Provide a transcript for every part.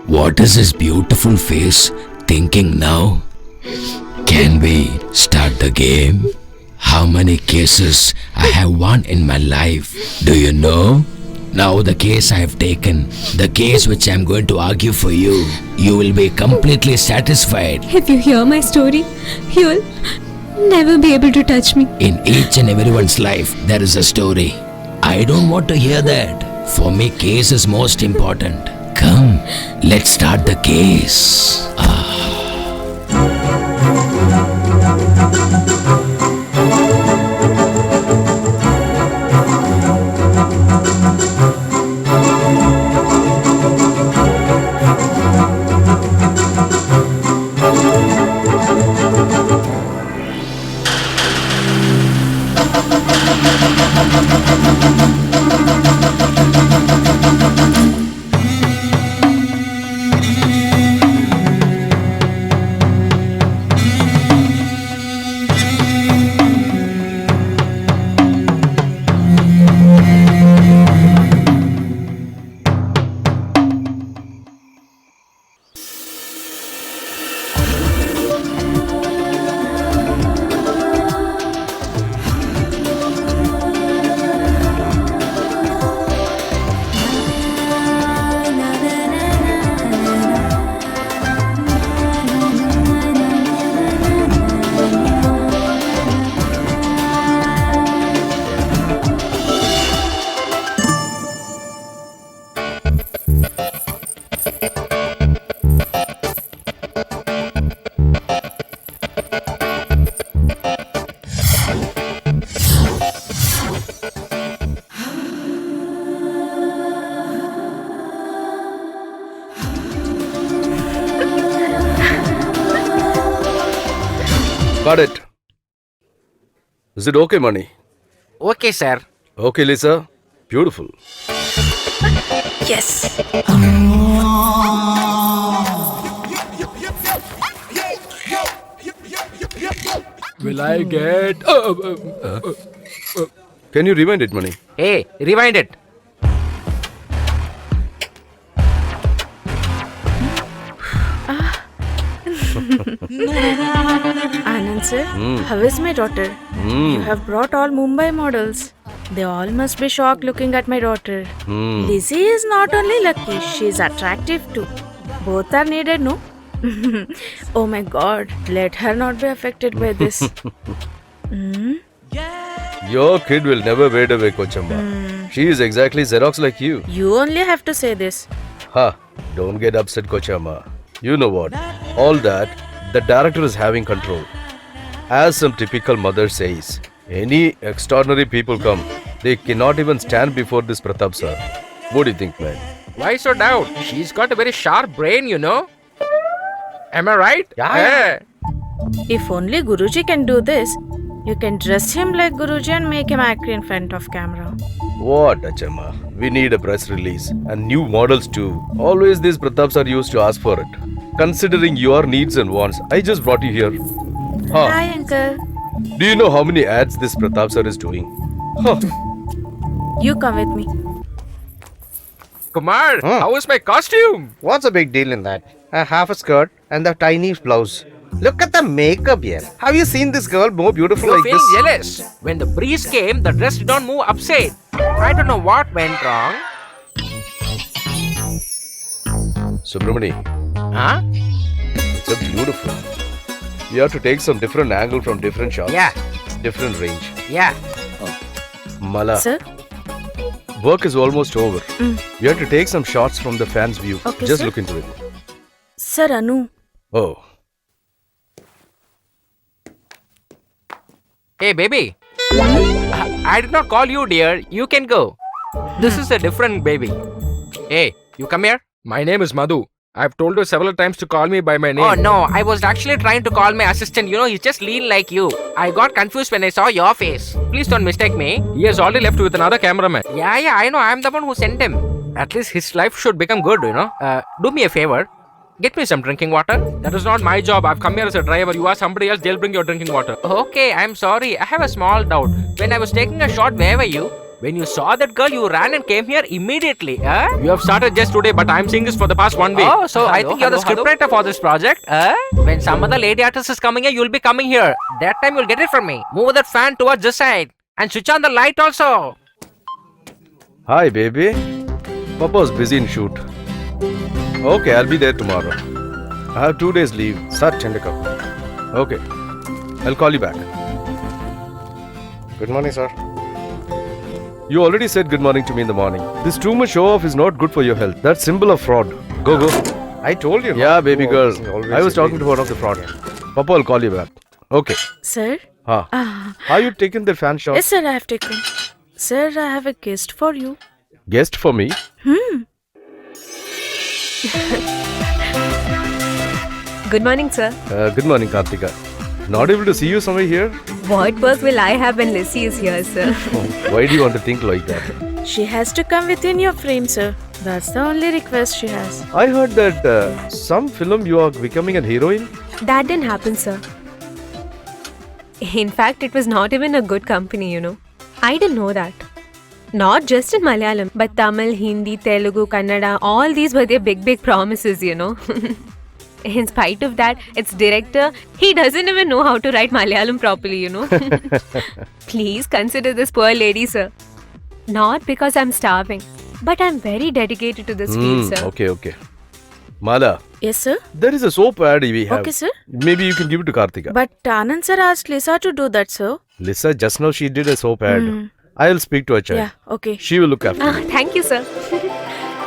What is his beautiful face thinking now? Can we start the game? How many cases I have won in my life? Do you know? Now the case I have taken, the case which I am going to argue for you, you will be completely satisfied. If you hear my story, you'll never be able to touch me. In each and everyone's life, there is a story. I don't want to hear that. For me, case is most important. Come, let's start the case. Got it. Is it okay, Money? Okay, sir. Okay, Lisa. Beautiful. Yes. Will I get... Can you rewind it, Money? Hey, rewind it. Anand sir, how is my daughter? You have brought all Mumbai models. They all must be shocked looking at my daughter. Lizzie is not only lucky, she is attractive too. Both are needed, no? Oh my god, let her not be affected by this. Your kid will never wait away, Kochamba. She is exactly Xerox like you. You only have to say this. Ha! Don't get upset, Kochamba. You know what? All that, the director is having control. As some typical mother says, any extraordinary people come, they cannot even stand before this Pratap sir. What do you think, man? Why so doubt? She's got a very sharp brain, you know. Am I right? Yeah. If only Guruji can do this, you can dress him like Guruji and make him act in front of camera. What, Achama? We need a press release and new models too. Always these Prataps are used to ask for it. Considering your needs and wants, I just brought you here. Huh. Hi, uncle. Do you know how many ads this Pratap sir is doing? Huh. You come with me. Kumar, how is my costume? What's the big deal in that? A half a skirt and the tiny blouse. Look at the makeup here. Have you seen this girl more beautiful You're like feeling this? jealous. When the breeze came, the dress did not move upside. I don't know what went wrong. Subramani, Huh? it's a beautiful. We have to take some different angle from different shots. Yeah. Different range. Yeah. Mala, Sir? work is almost over. We have to take some shots from the fans' view. Okay, Just sir. look into it. Sir Anu. Oh. Hey, baby. I did not call you, dear. You can go. This is a different baby. Hey, you come here. My name is Madhu. I've told you several times to call me by my name. Oh, no. I was actually trying to call my assistant. You know, he's just lean like you. I got confused when I saw your face. Please don't mistake me. He has already left with another cameraman. Yeah, I know. I'm the one who sent him. At least his life should become good, you know. Do me a favor. Get me some drinking water. That is not my job. I've come here as a driver. You ask somebody else, they'll bring your drinking water. Okay, I'm sorry. I have a small doubt. When I was taking a shot, where were you? When you saw that girl, you ran and came here immediately. You have started just today, but I'm seeing this for the past 1 week. Oh, so I think you're the scriptwriter for this project. When some other lady artist is coming here, you'll be coming here. That time you'll get it from me. Move that fan towards this side and switch on the light also. Hi, baby. Papa's busy in shoot. Okay, I'll be there tomorrow. I have 2 days leave. Sir, Chandika. Okay. I'll call you back. Good morning, sir. You already said good morning to me in the morning. This too much show off is not good for your health. That's symbol of fraud. Go, go. I told you. Yeah, baby girl. Always I was talking to one of the fraud. Papa will call you back. Okay. Sir? Huh. Have you taken the fan shot? Yes, sir, I have taken. Sir, I have a guest for you. Guest for me? Good morning, sir. Good morning, Kartika. Not able to see you somewhere here? What work will I have when Lissy is here, sir? Why do you want to think like that? She has to come within your frame, sir. That's the only request she has. I heard that some film you are becoming a heroine. That didn't happen, sir. In fact, it was not even a good company, you know. I didn't know that. Not just in Malayalam, but Tamil, Hindi, Telugu, Kannada, all these were their big promises, you know. In spite of that, its director, he doesn't even know how to write Malayalam properly, you know. Please consider this poor lady, sir. Not because I'm starving, but I'm very dedicated to this field, sir. Okay. Mala, Yes, sir. there is a soap ad we have. Okay, sir. Maybe you can give it to Kartika. But Anand sir asked Lisa to do that, sir. Lisa, just now she did a soap ad. I'll speak to her child. Yeah, okay. She will look after you. Thank you, sir.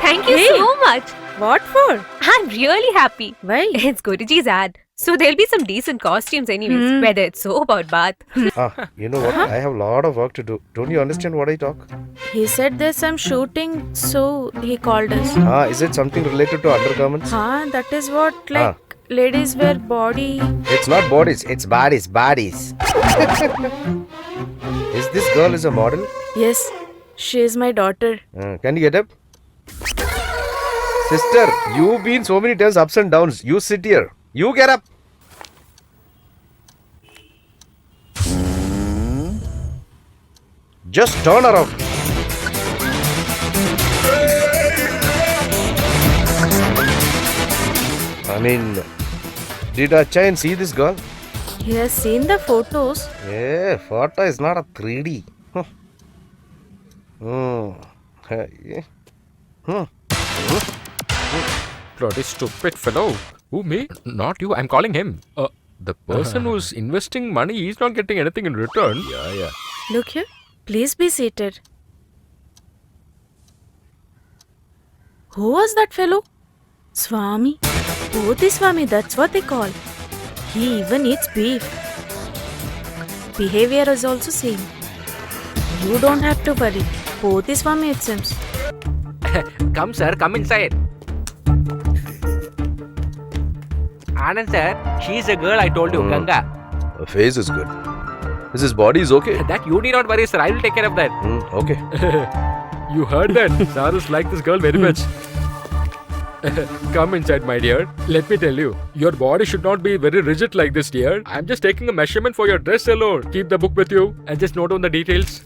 Thank you so much. What for? I'm really happy. Why? It's Guruji's ad. So there'll be some decent costumes anyways, whether it's soap or bath. You know what? I have a lot of work to do. Don't you understand what I talk? He said there's some shooting, so he called us. Is it something related to undergarments? That is what, like, ladies wear body. It's not bodies, it's bodies. Is this girl is a model? Yes, she is my daughter. Can you get up? Sister, you've been so many times ups and downs. You sit here. You get up. Just turn around. I mean, did Achayan see this girl? He has seen the photos. Yeah, photo is not a 3D. Bloody stupid fellow. Who, me? Not you. I'm calling him. The person who's investing money, he's not getting anything in return. Yeah. Look here. Please be seated. Who was that fellow? Swami. Bodhi Swami, that's what they call. He even eats beef. Behavior is also same. You don't have to worry. Bodhi Swami, it seems. Come, sir. Come inside. Anand, sir. She's a girl I told you, Ganga. Her face is good. Is his body is okay? That you need not worry, sir. I will take care of that. Okay. You heard that? Sarus like this girl very much. Come inside, my dear. Let me tell you, your body should not be very rigid like this, dear. I'm just taking a measurement for your dress alone. Keep the book with you and just note down the details.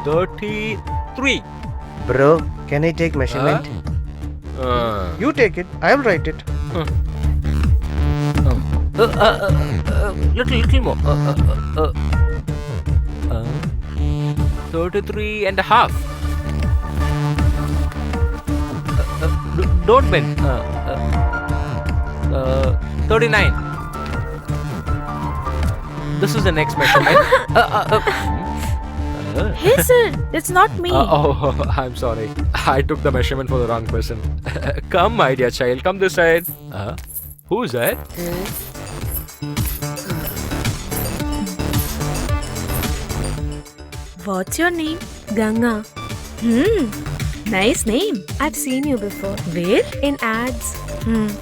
$33. Bro, can I take measurement? You take it. I'll write it. Little more. 33 and a half. Don't bend. 39. This is the next measurement. Hey sir, it's not me. I'm sorry. I took the measurement for the wrong person. Come, my dear child. Come this side. Who's that? What's your name? Ganga, Nice name. I've seen you before. Where? In ads.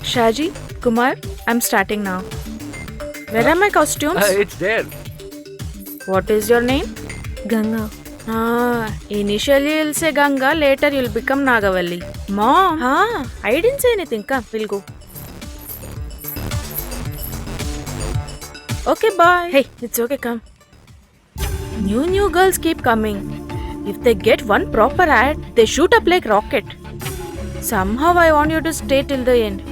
Shaji, Kumar, I'm starting now. Where are my costumes? It's there. What is your name? Ganga. Initially you'll say Ganga, later you'll become Nagavalli. Mom, I didn't say anything. Come, we'll go. Okay, bye. Hey, it's okay, come. New girls keep coming. If they get one proper ad, they shoot up like rocket. Somehow I want you to stay till the end.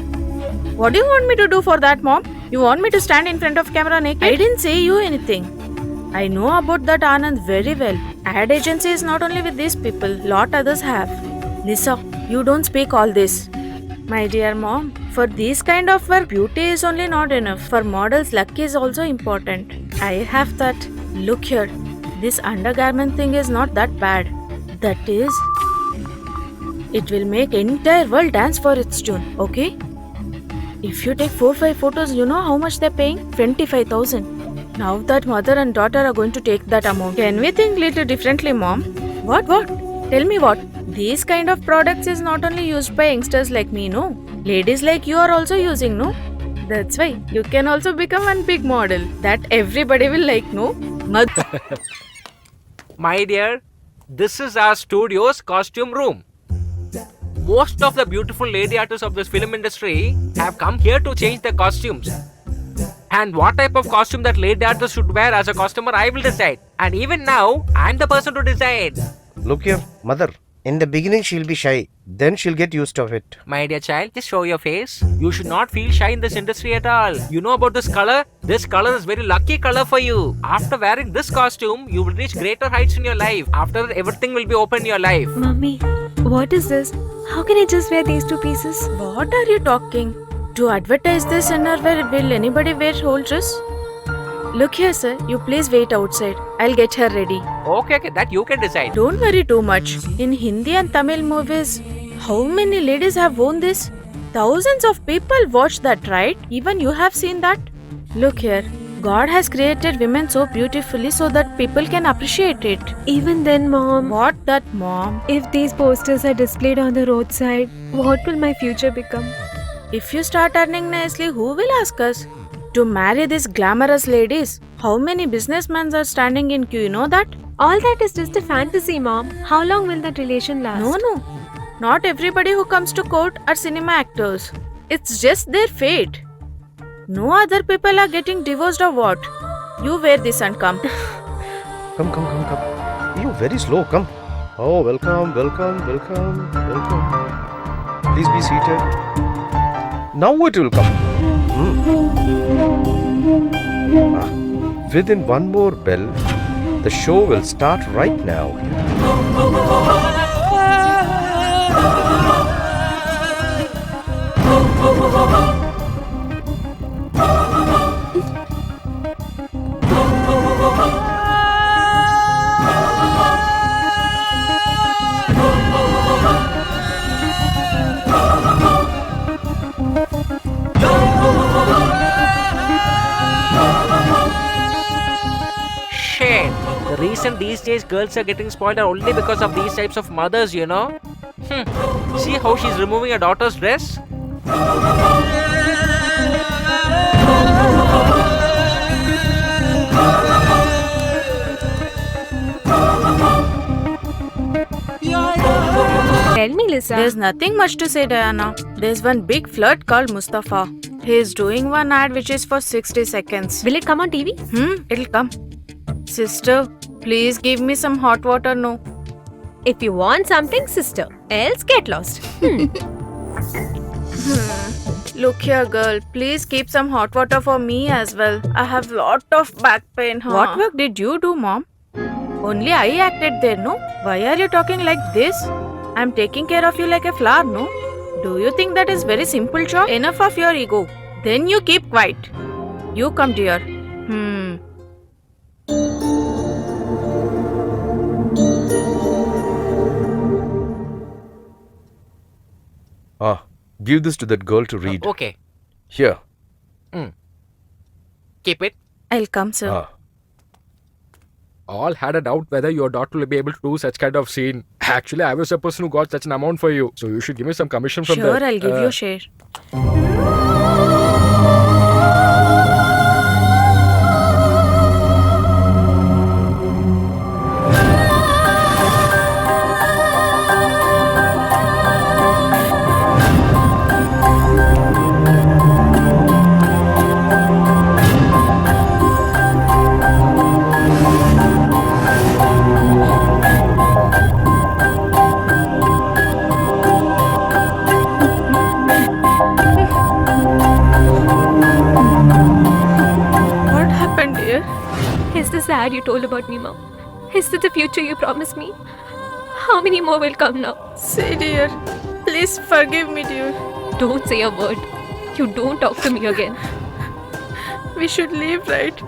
What do you want me to do for that, mom? You want me to stand in front of camera naked? I didn't say you anything. I know about that Anand very well. Ad agency is not only with these people, lot others have. Lisa, you don't speak all this. My dear mom, for this kind of work, beauty is only not enough. For models, luck is also important. I have that. Look here, this undergarment thing is not that bad. That is, it will make entire world dance for its tune, okay? If you take 4-5 photos, you know how much they're paying? 25,000. Now that mother and daughter are going to take that amount. Can we think little differently, mom? What? Tell me what? These kind of products is not only used by youngsters like me, no? Ladies like you are also using, no? That's why you can also become one big model that everybody will like, no? My dear, this is our studio's costume room. Most of the beautiful lady artists of this film industry have come here to change their costumes. And what type of costume that lady artist should wear as a customer, I will decide. And even now, I'm the person to decide. Look here, mother. In the beginning, she'll be shy. Then she'll get used to it. My dear child, just show your face. You should not feel shy in this industry at all. You know about this color? This color is very lucky color for you. After wearing this costume, you will reach greater heights in your life. After that, everything will be open in your life. Mummy, what is this? How can I just wear these two pieces? What are you talking? To advertise this innerwear, will anybody wear whole dress? Look here, sir. You please wait outside. I'll get her ready. Okay, that you can decide. Don't worry too much. In Hindi and Tamil movies, how many ladies have worn this? Thousands of people watch that, right? Even you have seen that? Look here. God has created women so beautifully so that people can appreciate it. Even then, Mom. What that, mom? If these posters are displayed on the roadside, what will my future become? If you start earning nicely, who will ask us to marry these glamorous ladies? How many businessmen are standing in queue, you know that? All that is just a fantasy, Mom. How long will that relation last? No. Not everybody who comes to court are cinema actors. It's just their fate. No other people are getting divorced or what? You wear this and come. Come. You're very slow, come. Oh, welcome. Please be seated. Now it will come. Within one more bell, the show will start right now. The reason these days girls are getting spoiled are only because of these types of mothers, you know. See how she's removing her daughter's dress? Tell me, Lisa. There's nothing much to say, Diana. There's one big flirt called Mustafa. He's doing one ad which is for 60 seconds. Will it come on TV? It'll come. Sister, please give me some hot water, no? If you want something, sister. Else get lost. Look here, girl. Please keep some hot water for me as well. I have lot of back pain. What work did you do, mom? Only I acted there, no? Why are you talking like this? I'm taking care of you like a flower, no? Do you think that is very simple job? Enough of your ego. Then you keep quiet. You come, dear. Give this to that girl to read. Okay. Here. Keep it. I'll come, sir. All had a doubt whether your daughter will be able to do such kind of scene. Actually, I was the person who got such an amount for you. So you should give me some commission from Sure, that. I'll give you a share. bad you told about me, Mom? Is this the future you promised me? How many more will come now? Say, dear, please forgive me, dear. Don't say a word. You don't talk to me again. We should leave, right?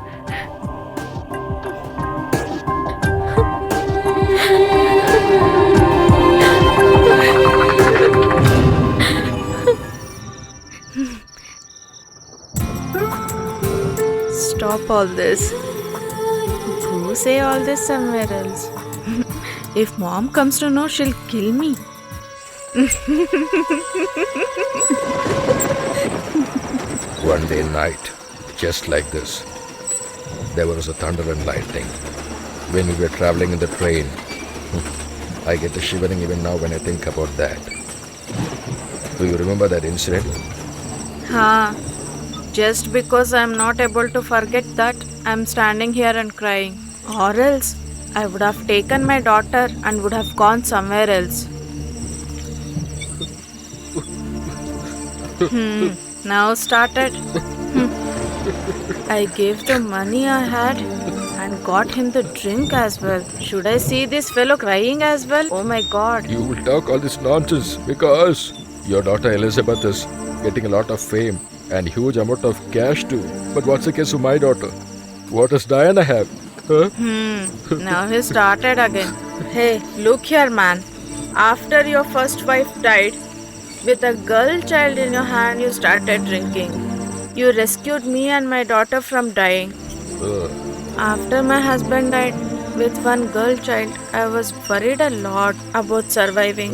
Stop all this. Go say all this somewhere else. If mom comes to know, she'll kill me. One day night, just like this, there was a thunder and lightning. When we were traveling in the train, I get a shivering even now when I think about that. Do you remember that incident? Huh. Just because I'm not able to forget that, I'm standing here and crying. Or else, I would have taken my daughter and would have gone somewhere else. Now started. I gave the money I had and got him the drink as well. Should I see this fellow crying as well? Oh my god. You will talk all this nonsense because your daughter Elizabeth is getting a lot of fame and huge amount of cash too. But what's the case of my daughter? What does Diana have? Huh? Now he started again. Hey, look here, man. After your first wife died, with a girl child in your hand, you started drinking. You rescued me and my daughter from dying. After my husband died with one girl child, I was worried a lot about surviving.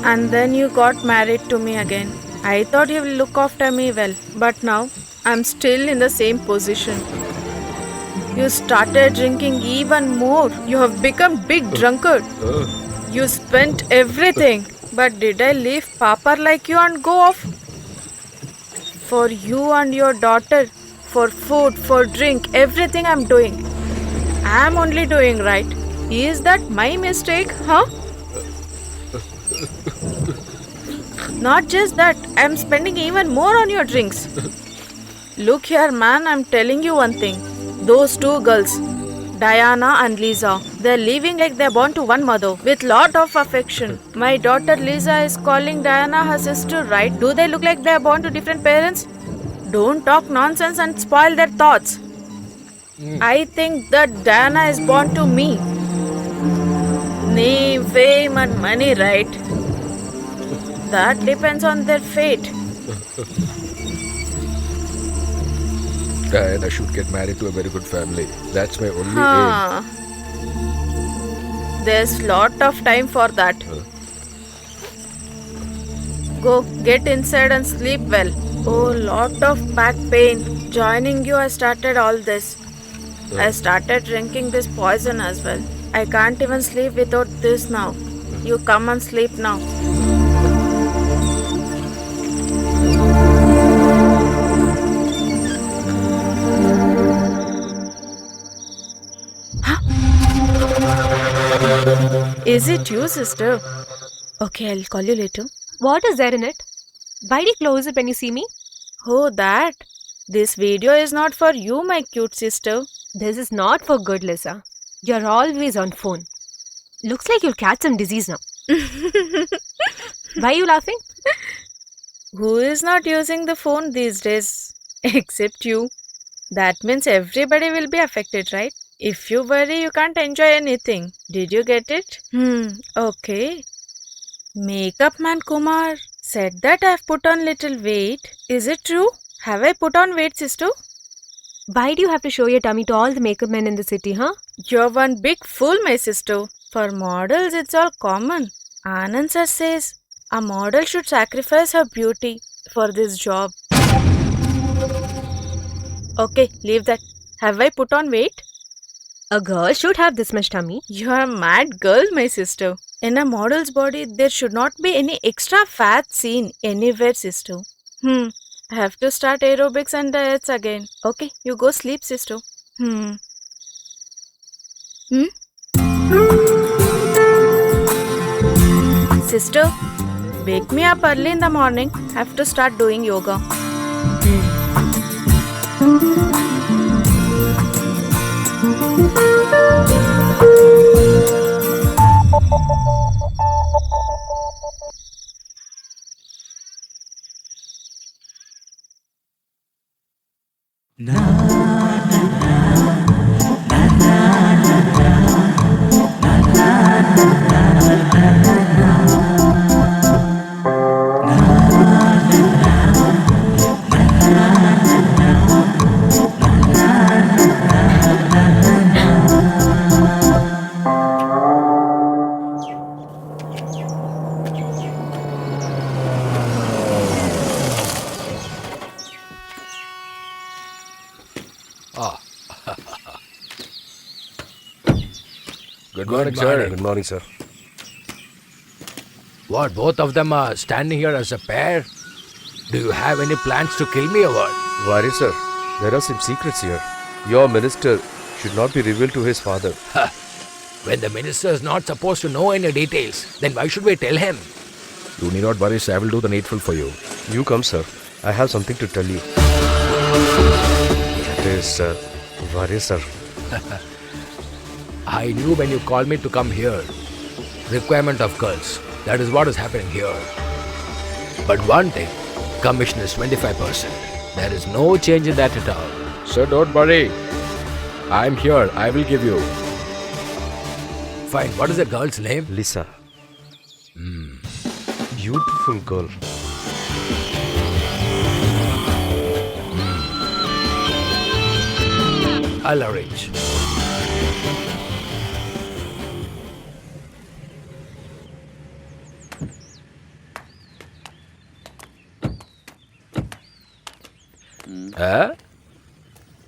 And then you got married to me again. I thought you will look after me well, but now I'm still in the same position. You started drinking even more. You have become big drunkard. You spent everything. But did I leave Papa like you and go off? For you and your daughter, for food, for drink, everything I'm doing. I'm only doing right. Is that my mistake, huh? Not just that, I'm spending even more on your drinks. Look here, man, I'm telling you one thing. Those two girls, Diana and Lisa, they're living like they're born to one mother with lot of affection. My daughter Lisa is calling Diana her sister, right? Do they look like they're born to different parents? Don't talk nonsense and spoil their thoughts. I think that Diana is born to me. Name, fame and money, right? That depends on their fate. Diana should get married to a very good family. That's my only Huh. There's lot of time for that. Go, get inside and sleep well. Oh, lot of back pain. Joining you, I started all this. I started drinking this poison as well. I can't even sleep without this now. You come and sleep now. Is it you, sister? Okay, I'll call you later. What is there in it? Why do you close it when you see me? Oh, that. This video is not for you, my cute sister. This is not for good, Lisa. You're always on phone. Looks like you'll catch some disease now. Why are you laughing? Who is not using the phone these days? Except you. That means everybody will be affected, right? If you worry, you can't enjoy anything. Did you get it? Okay. Makeup man Kumar said that I've put on little weight. Is it true? Have I put on weight, sister? Why do you have to show your tummy to all the makeup men in the city, huh? You're one big fool, my sister. For models, it's all common. Anand sir says a model should sacrifice her beauty for this job. Okay, leave that. Have I put on weight? A girl should have this much tummy. You're a mad girl, my sister. In a model's body, there should not be any extra fat seen anywhere, sister. I have to start aerobics and diets again. Okay, you go sleep, sister. Sister, wake me up early in the morning. Have to start doing yoga. Good morning, sir. Good morning, sir. What, both of them are standing here as a pair? Do you have any plans to kill me or what? Worry, sir. There are some secrets here. Your minister should not be revealed to his father. When the minister is not supposed to know any details, then why should we tell him? You need not worry, sir. I will do the needful for you. You come, sir. I have something to tell you. It is, worry, sir. I knew when you called me to come here. Requirement of girls. That is what is happening here. But one thing, commission is 25%. There is no change in that at all. Sir, don't worry. I'm here. I will give you. Fine. What is the girl's name? Lisa. Beautiful girl. I'll arrange.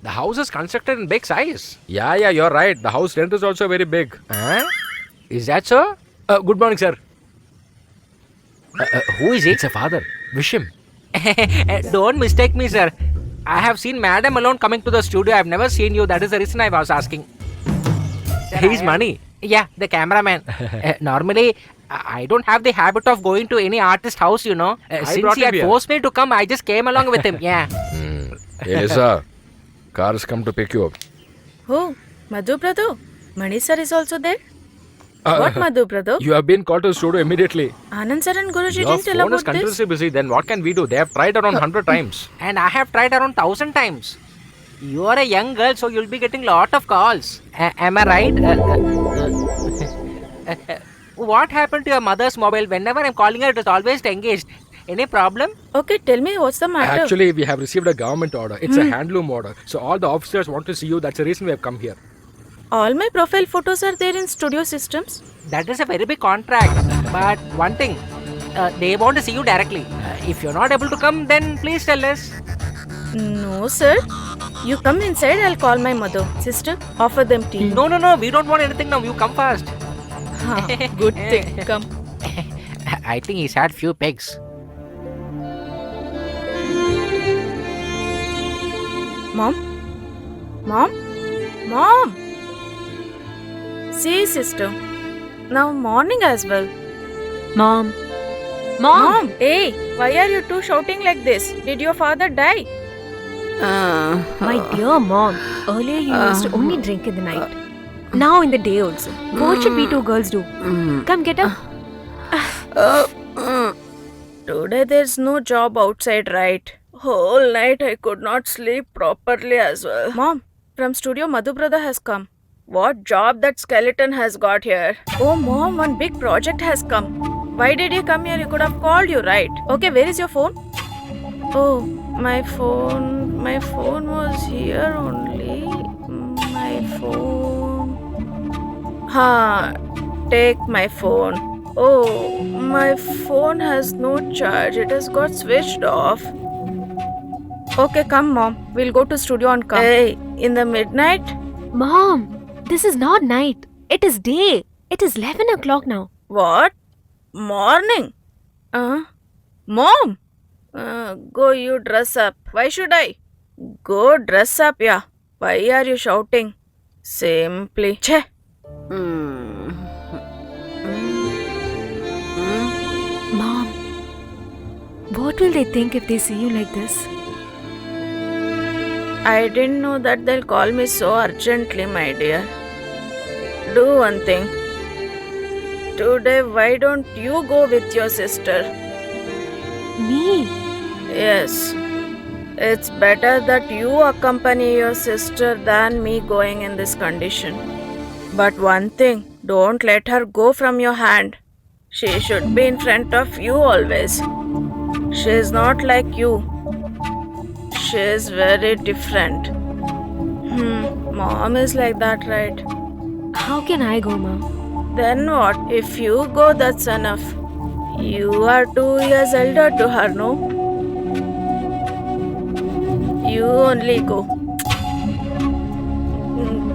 The house is constructed in big size. Yeah, you're right. The house rent is also very big. Is that so? Good morning, sir. Who is it? It's a father. Wish him. Don't mistake me, sir. I have seen Madam alone coming to the studio. I've never seen you. That is the reason I was asking. He's Money. Yeah, the cameraman. Normally, I don't have the habit of going to any artist house, you know. Since he had forced me to come, I just came along with him. Yeah. Hey, Lisa. Car has come to pick you up. Oh, Madhu brother. Mani sir is also there. What, Madhu brother? You have been called to the studio immediately. Anand sir and Guruji Your didn't tell phone is about this. continuously busy. Then what can we do? They have tried around 100 times. And I have tried around 1,000 times. You are a young girl, so you'll be getting lot of calls. Am I right? What happened to your mother's mobile? Whenever I'm calling her, it is always engaged. Any problem? Okay, tell me what's the matter. Actually, we have received a government order. It's a handloom order. So all the officers want to see you. That's the reason we have come here. All my profile photos are there in studio systems. That is a very big contract. But one thing, they want to see you directly. If you're not able to come, then please tell us. No, sir. You come inside, I'll call my mother. Sister, offer them tea. No. We don't want anything now. You come first. Good thing. Come. I think he's had few pegs. Mom? Mom? Mom? See, sister. Now morning as well. Mom. Mom! Hey, why are you two shouting like this? Did your father die? My dear mom, earlier you used to only drink in the night. Now in the day also. What should we two girls do? Come get up. Today there's no job outside, right? Whole night I could not sleep properly as well. Mom, from studio Madhu brother has come. What job that skeleton has got here? Oh mom, one big project has come. Why did you come here? You could have called you, right? Okay, where is your phone? Oh, my phone was here only. My phone. Take my phone. Oh, my phone has no charge. It has got switched off. Okay, come mom. We'll go to studio and come. Hey, in the midnight? Mom, this is not night. It is day. It is 11 o'clock now. What? Morning? Mom? Go you dress up. Why should I? Go dress up, yeah. Why are you shouting? Simply. Che. Mom, what will they think if they see you like this? I didn't know that they'll call me so urgently, my dear. Do one thing. Today, why don't you go with your sister? Me? Yes. It's better that you accompany your sister than me going in this condition. But one thing, don't let her go from your hand. She should be in front of you always. She is not like you. She is very different. Mom is like that, right? How can I go, Ma? Then what? If you go, that's enough. You are 2 years elder to her, no? You only go.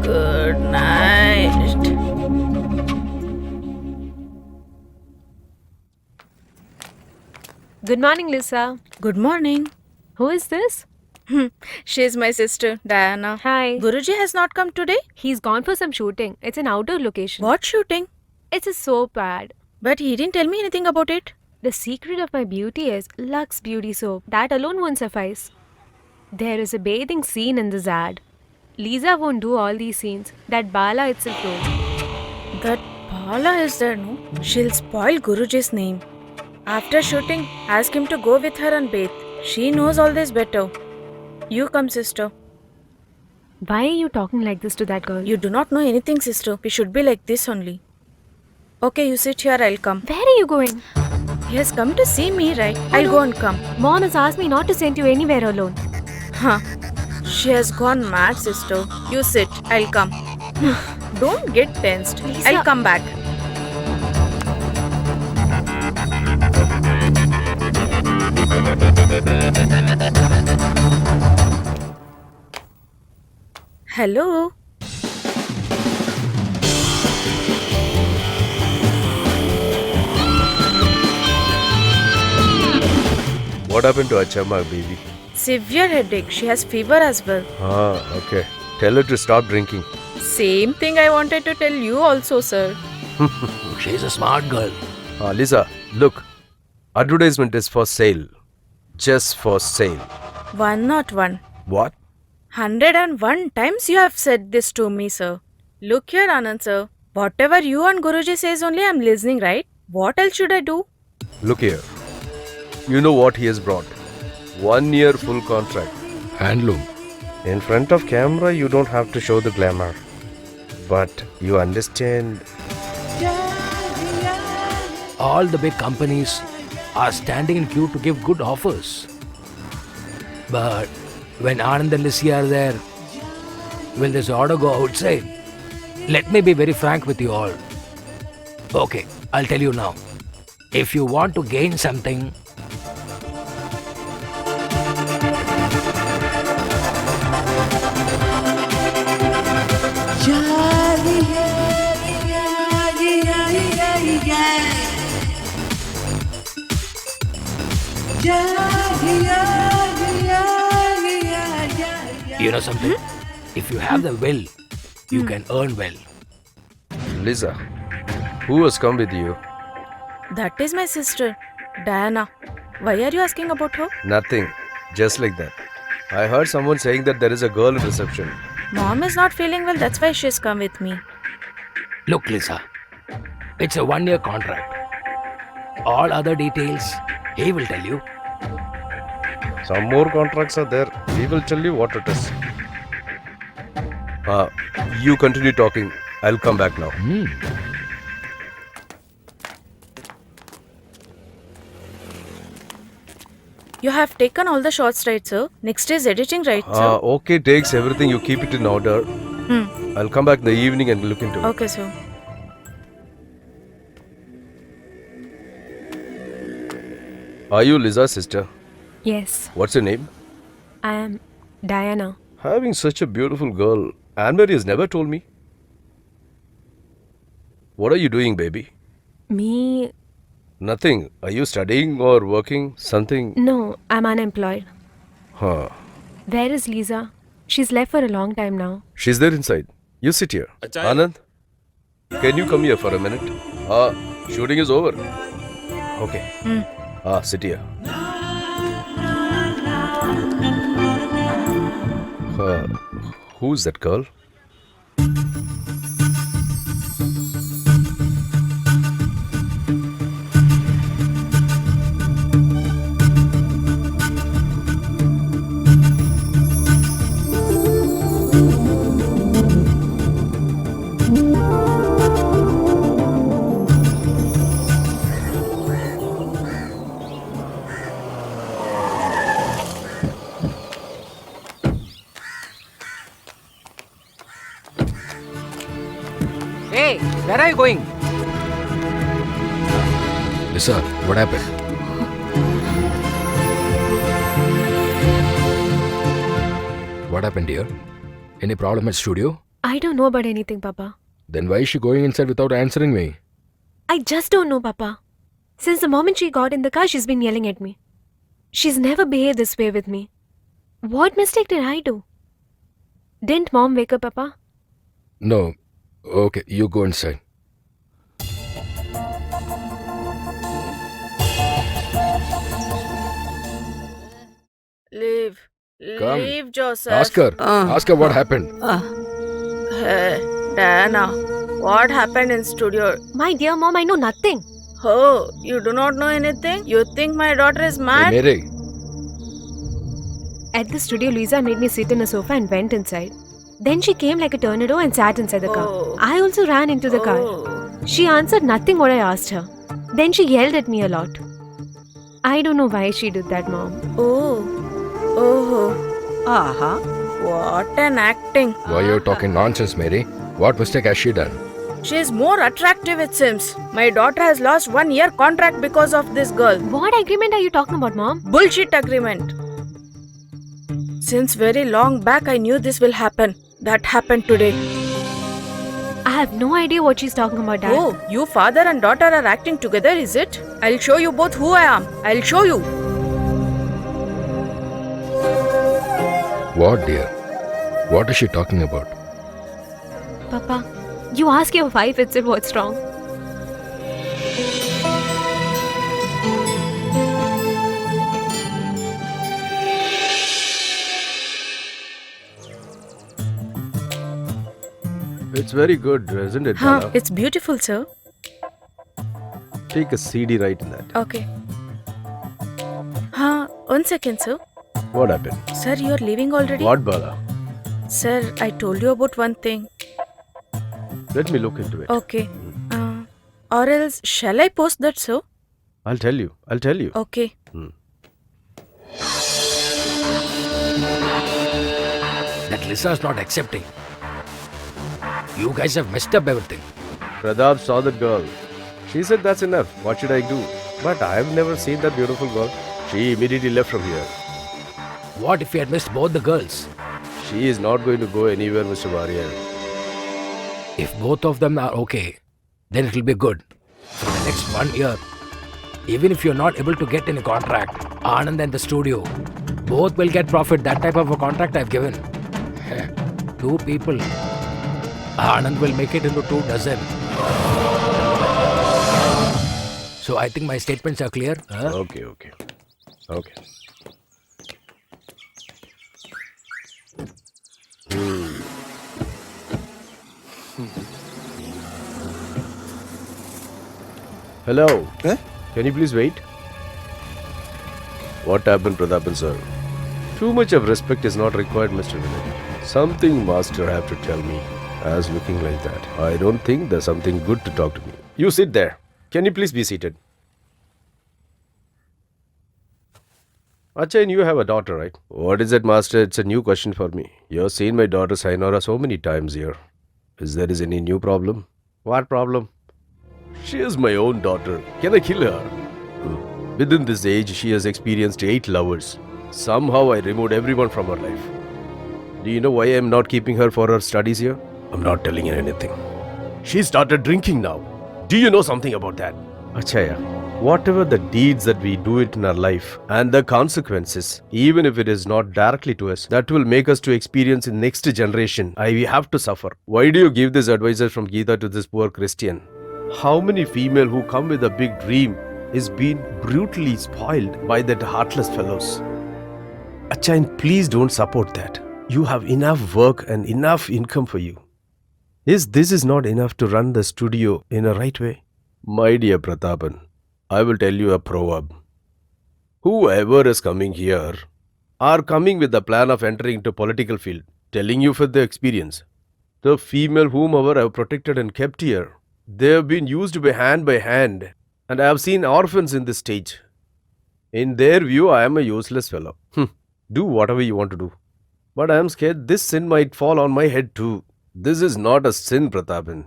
Good night. Good morning, Lisa. Good morning. Who is this? She is my sister, Diana. Hi. Guruji has not come today? He's gone for some shooting. It's an outdoor location. What shooting? It's a soap ad. But he didn't tell me anything about it. The secret of my beauty is Lux Beauty Soap. That alone won't suffice. There is a bathing scene in this ad. Lisa won't do all these scenes. That Bala itself told. That Bala is there, no? She'll spoil Guruji's name. After shooting, ask him to go with her and bathe. She knows all this better. You come, sister. Why are you talking like this to that girl? You do not know anything, sister. We should be like this only. Okay, you sit here, I'll come. Where are you going? He has come to see me, right? I'll go and come. Mom has asked me not to send you anywhere alone. Huh. She has gone mad, sister. You sit, I'll come. Don't get tensed. Lisa. I'll come back. Hello. What happened to Achama, baby? Severe headache. She has fever as well. Ah, okay. Tell her to stop drinking. Same thing I wanted to tell you also, sir. She's a smart girl. Lisa, look. Advertisement is for sale. Just for sale. 101. What? 101 times you have said this to me, sir. Look here, Anand, sir. Whatever you and Guruji says only I'm listening, right? What else should I do? Look here. You know what he has brought. 1 year full contract. Handloom. In front of camera, you don't have to show the glamour. But you understand. All the big companies are standing in queue to give good offers. But when Anand and Lissy are there, will this order go outside? Let me be very frank with you all. Okay, I'll tell you now. If you want to gain something, you know something? If you have the will, you can earn well. Lisa, who has come with you? That is my sister, Diana. Why are you asking about her? Nothing. Just like that. I heard someone saying that there is a girl in reception. Mom is not feeling well, that's why she's come with me. Look, Lisa, it's a 1 year contract. All other details, he will tell you. Some more contracts are there. We will tell you what it is. You continue talking. I'll come back now. You have taken all the shots, right, sir? Next is editing, right, sir? Okay, takes everything. You keep it in order. I'll come back in the evening and look into it. Okay, sir. Are you Lisa's sister? Yes, What's your name? I am Diana. Having such a beautiful girl, Anne-Marie has never told me. What are you doing, baby? Me? Nothing. Are you studying or working? Something? No, I'm unemployed. Huh. Where is Lisa? She's left for a long time now. She's there inside. You sit here. Anand, can you come here for a minute? Shooting is over. Okay. Sit here. Who's that girl? Hey, where are you going? Lisa, what happened? What happened, dear? Any problem at studio? I don't know about anything, Papa. Then why is she going inside without answering me? I just don't know, Papa. Since the moment she got in the car, she's been yelling at me. She's never behaved this way with me. What mistake did I do? Didn't Mom wake up, Papa? No. Okay, you go inside. Leave. Come. Leave, Joseph. Ask her. Ask her what happened. Hey, Diana. What happened in studio? My dear Mom, I know nothing. Oh, you do not know anything? You think my daughter is Hey, mad? Mary. At the studio, Lisa made me sit in a sofa and went inside. Then she came like a tornado and sat inside the car. Oh. I also ran into the car. Oh. She answered nothing what I asked her. Then she yelled at me a lot. I don't know why she did that, Mom. Oh. What an acting. Why are you talking nonsense, Mary? What mistake has she done? She is more attractive, it seems. My daughter has lost 1 year contract because of this girl. What agreement are you talking about, Mom? Bullshit agreement. Since very long back, I knew this will happen. That happened today. I have no idea what she's talking about, Dad. Oh, you father and daughter are acting together, is it? I'll show you both who I am. I'll show you. What, dear? What is she talking about? Papa, you ask your wife itself what's wrong. It's very good, isn't it, Huh, Dana? it's beautiful, sir. Take a CD right in that. Okay. Huh, 1 second, sir. What happened? Sir, you're leaving already? What, Bala? Sir, I told you about one thing. Let me look into it. Okay. Or else, shall I post that, sir? I'll tell you. Okay. That Lisa is not accepting. You guys have messed up everything. Pradap saw the girl. She said that's enough. What should I do? But I've never seen that beautiful girl. She immediately left from here. What if we had missed both the girls? She is not going to go anywhere, Mr. Warrior. If both of them are okay, then it will be good. For the next 1 year, even if you're not able to get any contract, Anand and the studio, both will get profit. That type of a contract I've given. 2 people. Anand will make it into 2 dozen. So I think my statements are clear. Huh? Okay. Hello. Can you please wait? What happened, Pradhapan sir? Too much of respect is not required, Mr. Vinay. Something master have to tell me. As looking like that, I don't think there's something good to talk to me. You sit there. Can you please be seated? Acha, and you have a daughter, right? What is it, master? It's a new question for me. You've seen my daughter Sainora so many times here. Is there any new problem? What problem? She is my own daughter. Can I kill her? Within this age, she has experienced 8 lovers. Somehow I removed everyone from her life. Do you know why I am not keeping her for her studies here? I'm not telling her anything. She started drinking now. Do you know something about that? Achaya, whatever the deeds that we do it in our life and the consequences, even if it is not directly to us, that will make us to experience in next generation. We have to suffer. Why do you give this advice from Gita to this poor Christian? How many female who come with a big dream is being brutally spoiled by that heartless fellows? Achain, please don't support that. You have enough work and enough income for you. This is not enough to run the studio in a right way? My dear Pratapan, I will tell you a proverb. Whoever is coming here are coming with the plan of entering into political field, telling you for the experience. The female whomever I have protected and kept here, they have been used by hand, and I have seen orphans in this stage. In their view, I am a useless fellow. Do whatever you want to do. But I am scared this sin might fall on my head too. This is not a sin, Pratapan.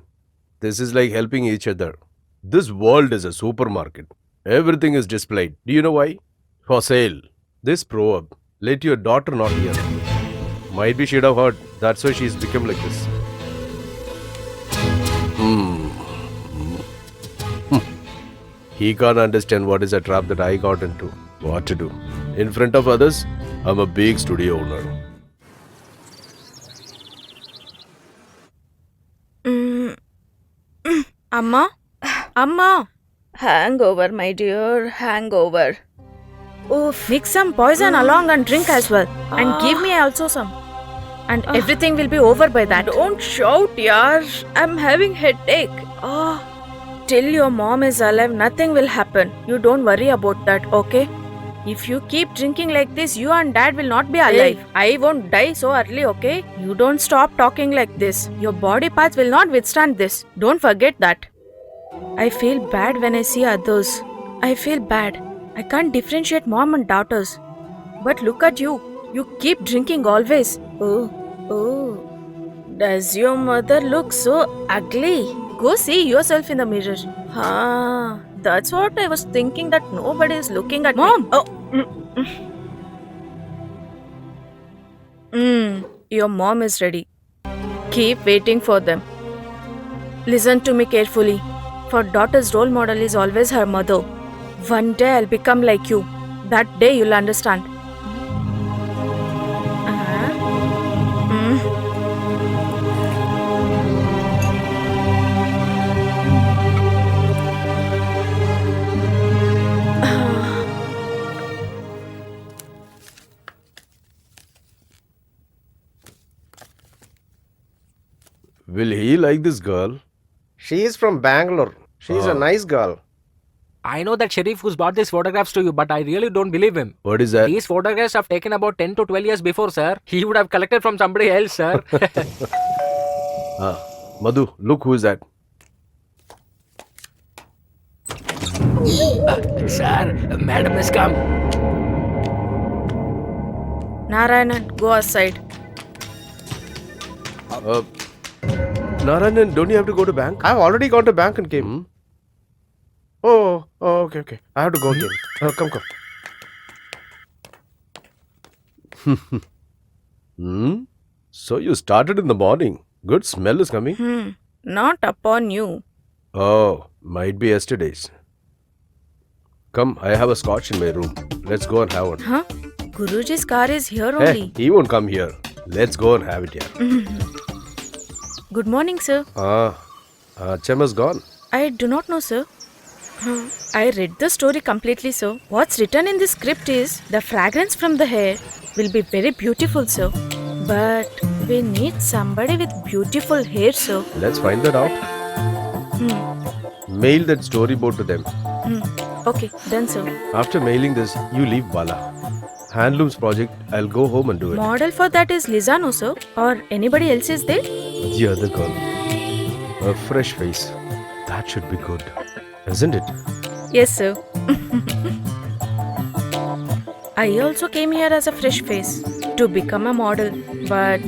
This is like helping each other. This world is a supermarket. Everything is displayed. Do you know why? For sale. This proverb, let your daughter not hear. Might be she'd have heard. That's why she's become like this. He can't understand what is a trap that I got into. What to do? In front of others, I'm a big studio owner. Amma? Amma? Hangover, my dear, hangover. Oof. Mix some poison along and drink as well. And give me also some. And everything will be over by that. Don't shout, yaar. I'm having headache. Till your mom is alive, nothing will happen. You don't worry about that, okay? If you keep drinking like this, you and dad will not be alive. Hey, I won't die so early, okay? You don't stop talking like this. Your body parts will not withstand this. Don't forget that. I feel bad when I see others. I feel bad. I can't differentiate mom and daughters. But look at you. You keep drinking always. Oh. Does your mother look so ugly? Go see yourself in the mirror. That's what I was thinking, that nobody is looking at Mom. Your mom is ready. Keep waiting for them. Listen to me carefully. For daughter's role model is always her mother. One day I'll become like you. That day you'll understand. Will he like this girl? She is from Bangalore. She's a nice girl. I know that Sharif who's brought these photographs to you, but I really don't believe him. What is that? These photographs have taken about 10 to 12 years before, sir. He would have collected from somebody else, sir. Madhu, look who is that? Sir, madam has come. Narayanan, go outside. Narayanan, don't you have to go to bank? I've already gone to bank and came. Okay. I have to go again. Come. So you started in the morning. Good smell is coming. Not upon you. Oh, might be yesterday's. Come, I have a scotch in my room. Let's go and have one. Huh? Guruji's car is here Hey, only. he won't come here. Let's go and have it here. Good morning, sir. Chema's gone. I do not know, sir. I read the story completely, sir. What's written in the script is the fragrance from the hair will be very beautiful, sir. But we need somebody with beautiful hair, sir. Let's find that out. Mail that storyboard to them. Okay, done, sir. After mailing this, you leave Bala. Handlooms project, I'll go home and do it. Model for that is Lizano, sir. Or anybody else is there? The other girl. A fresh face. That should be good. Isn't it? Yes, sir. I also came here as a fresh face to become a model. But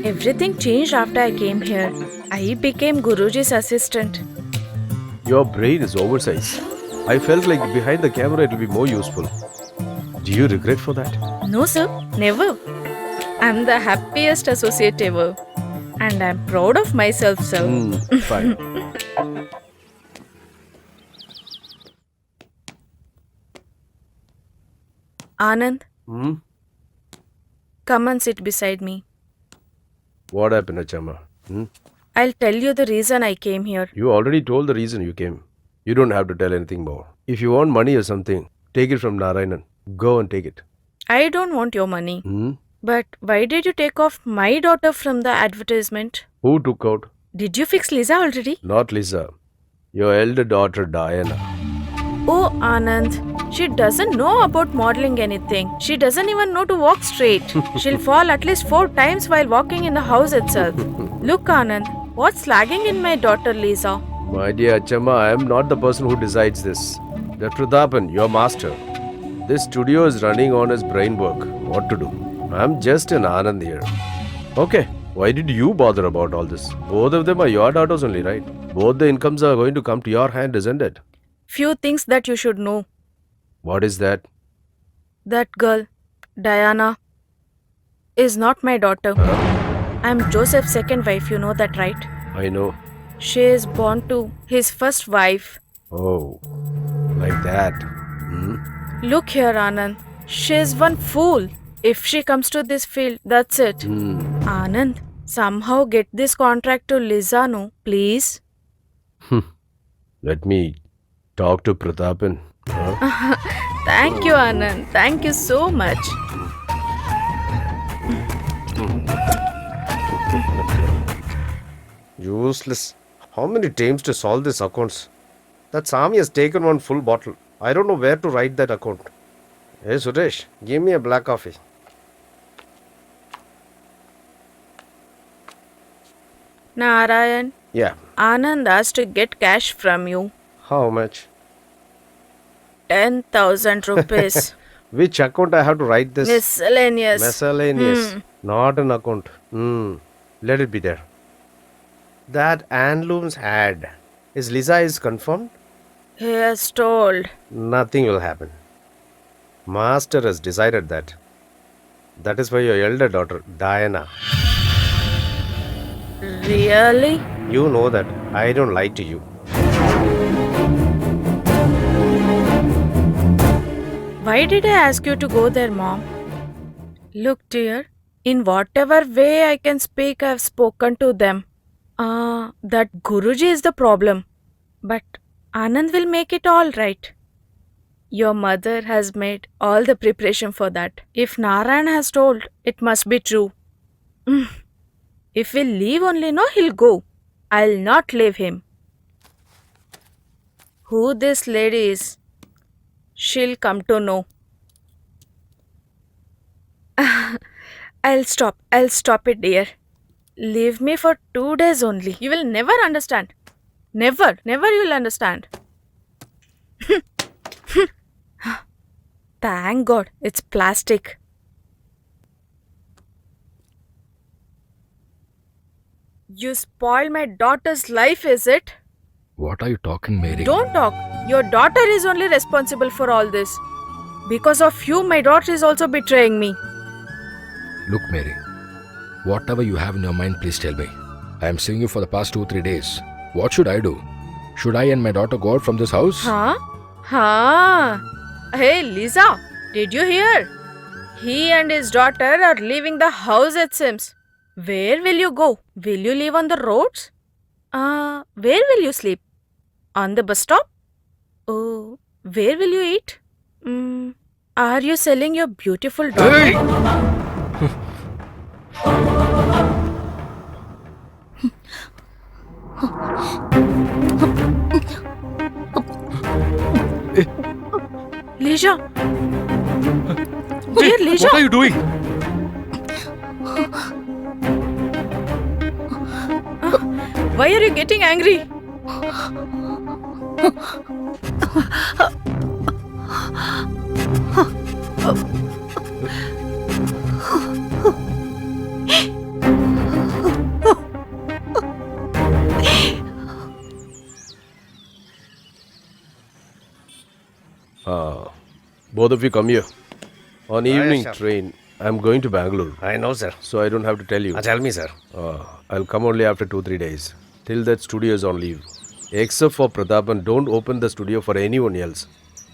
everything changed after I came here. I became Guruji's assistant. Your brain is oversized. I felt like behind the camera it will be more useful. Do you regret for that? No, sir. Never. I'm the happiest associate ever. And I'm proud of myself, sir. Fine. Anand, come and sit beside me. What happened, Achama? I'll tell you the reason I came here. You already told the reason you came. You don't have to tell anything more. If you want money or something, take it from Narayanan. Go and take it. I don't want your money. But why did you take off my daughter from the advertisement? Who took out? Did you fix Lisa already? Not Lisa. Your elder daughter Diana. Oh, Anand. She doesn't know about modeling anything. She doesn't even know to walk straight. She'll fall at least 4 times while walking in the house itself. Look, Anand, what's lagging in my daughter Lisa? My dear Achama, I am not the person who decides this. Dr. Prathapan, your master. This studio is running on his brain work. What to do? I'm just an Anand here. Okay, why did you bother about all this? Both of them are your daughters only, right? Both the incomes are going to come to your hand, isn't it? Few things that you should know. What is that? That girl, Diana, is not my daughter. I'm Joseph's second wife, you know that, right? I know. She is born to his first wife. Oh, like that. Look here, Anand. She is one fool. If she comes to this field, that's it. Anand, somehow get this contract to Lisa, no? Please? Let me talk to Prathapan. Huh? Thank you, Anand. Thank you so much. Useless. How many times to solve these accounts? That Sami has taken one full bottle. I don't know where to write that account. Hey Suresh, give me a black coffee. Narayan, Yeah. Anand asked to get cash from you. How much? 10,000 rupees. Which account I have to write this? Miscellaneous. Miscellaneous. Not an account. Let it be there. That Anloom's ad. Is Lisa is confirmed? He has told. Nothing will happen. Master has decided that. That is for your elder daughter, Diana. Really? You know that. I don't lie to you. Why did I ask you to go there, Mom? Look, dear, in whatever way I can speak, I've spoken to them. That Guruji is the problem. But Anand will make it all right. Your mother has made all the preparation for that. If Narayan has told, it must be true. If we leave only, no, he'll go. I'll not leave him. Who this lady is, she'll come to know. I'll stop it, dear. Leave me for 2 days only. You will never understand. Never you'll understand. Thank God, it's plastic. You spoil my daughter's life, is it? What are you talking, Mary? Don't talk. Your daughter is only responsible for all this. Because of you, my daughter is also betraying me. Look, Mary. Whatever you have in your mind, please tell me. I am seeing you for the past 2-3 days. What should I do? Should I and my daughter go out from this house? Huh? Hey, Lisa, did you hear? He and his daughter are leaving the house, it seems. Where will you go? Will you live on the roads? Where will you sleep? On the bus stop? Oh, where will you eat? Are you selling your beautiful daughter? Hey! Lisha! Dear Lisha! What are you doing? Why are you getting angry? Both of you come here. On evening sir. train, I'm going to Bangalore. I know, sir. So I don't have to tell you. Tell me, sir. I'll come only after 2-3 days. Till that studio is on leave. Except for Prathapan, don't open the studio for anyone else.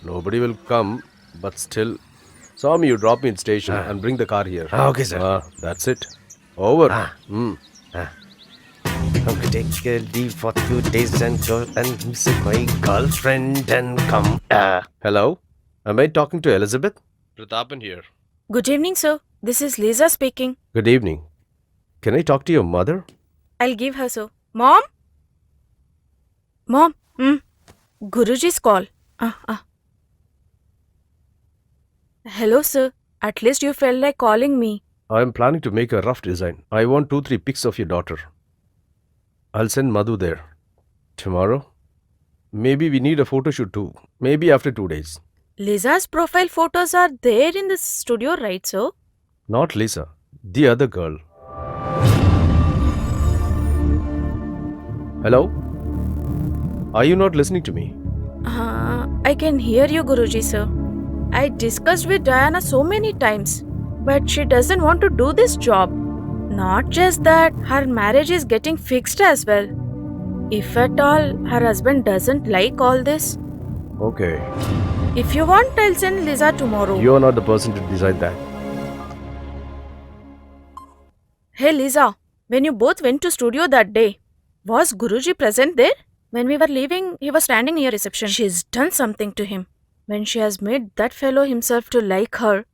Nobody will come, but still. Swami, you drop me in station and bring the car here. Okay, sir. That's it. Over. I'm going to take a leave for 2 days and go and visit my girlfriend and come. Hello? Am I talking to Elizabeth? Prathapan here. Good evening, sir. This is Lisa speaking. Good evening. Can I talk to your mother? I'll give her so. Mom? Mom? Guruji's call. Hello, sir. At least you felt like calling me. I am planning to make a rough design. I want 2-3 pics of your daughter. I'll send Madhu there. Tomorrow? Maybe we need a photo shoot too. Maybe after 2 days. Lisa's profile photos are there in the studio, right, sir? Not Lisa. The other girl. Hello? Are you not listening to me? I can hear you, Guruji, sir. I discussed with Diana so many times, but she doesn't want to do this job. Not just that, her marriage is getting fixed as well. If at all her husband doesn't like all this, Okay. if you want, I'll send Lisa tomorrow. You are not the person to decide that. Hey Lisa, when you both went to studio that day, was Guruji present there? When we were leaving, he was standing near reception. She's done something to him. When she has made that fellow himself to like her,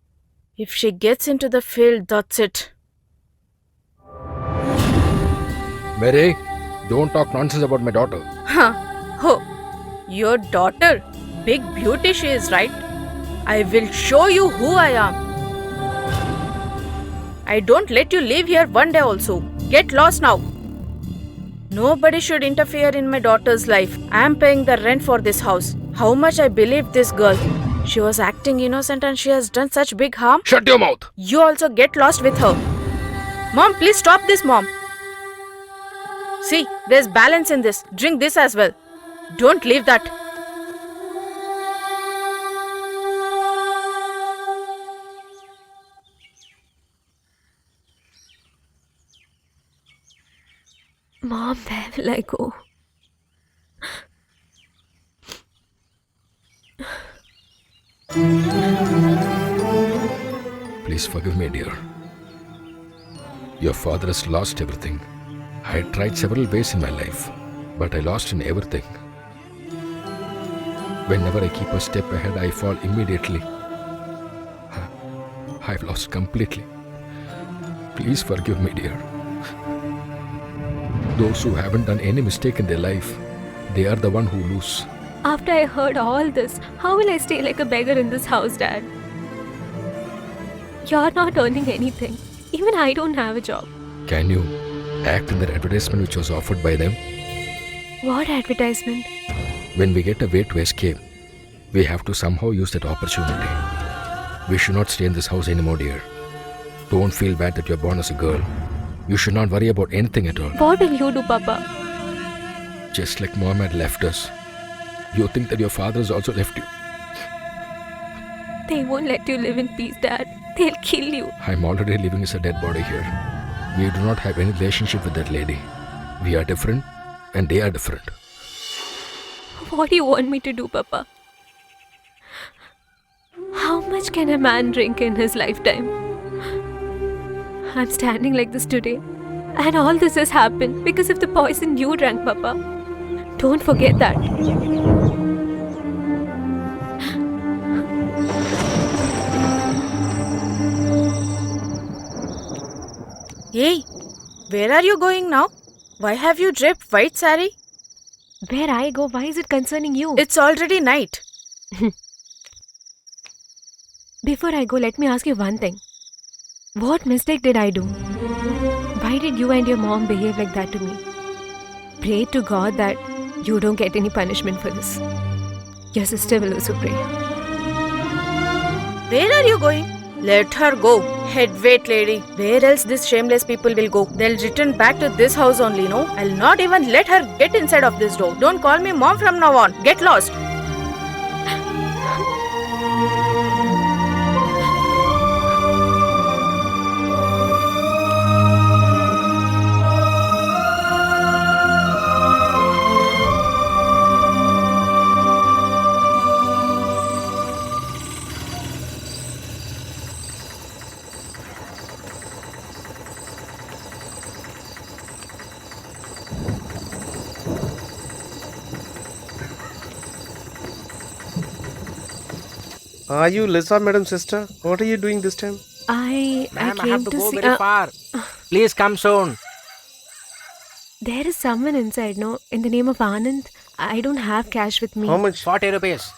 if she gets into the field, that's it. Mary, don't talk nonsense about my daughter. Oh, your daughter, big beauty she is, right? I will show you who I am. I don't let you live here one day also. Get lost now. Nobody should interfere in my daughter's life. I am paying the rent for this house. How much I believe this girl. She was acting innocent and she has done such big harm. Shut your mouth. You also get lost with her. Mom, please stop this, Mom. See, there's balance in this. Drink this as well. Don't leave that. Mom, where will I go? Please forgive me, dear. Your father has lost everything. I had tried several ways in my life, but I lost in everything. Whenever I keep a step ahead, I fall immediately. I've lost completely. Please forgive me, dear. Those who haven't done any mistake in their life, they are the one who lose. After I heard all this, how will I stay like a beggar in this house, Dad? You're not earning anything. Even I don't have a job. Can you act in that advertisement which was offered by them? What advertisement? When we get a way to escape, we have to somehow use that opportunity. We should not stay in this house anymore, dear. Don't feel bad that you're born as a girl. You should not worry about anything at all. What will you do, Papa? Just like Mom had left us, you think that your father has also left you. They won't let you live in peace, Dad. They'll kill you. I'm already living as a dead body here. We do not have any relationship with that lady. We are different and they are different. What do you want me to do, Papa? How much can a man drink in his lifetime? I'm standing like this today. And all this has happened because of the poison you drank, Papa. Don't forget that. Hey, where are you going now? Why have you draped white sari? Where I go, why is it concerning you? It's already night. Before I go, let me ask you one thing. What mistake did I do? Why did you and your mom behave like that to me? Pray to God that you don't get any punishment for this. Your sister will also pray. Where are you going? Let her go. Headweight lady. Where else these shameless people will go? They'll return back to this house only, no? I'll not even let her get inside of this door. Don't call me mom from now on. Get lost. Are you Lisa, madam's sister? What are you doing this time? I Ma'am, I came have to to go see. very far. Please come soon. There is someone inside, no? In the name of Anand. I don't have cash with me. How much? 40 rupees.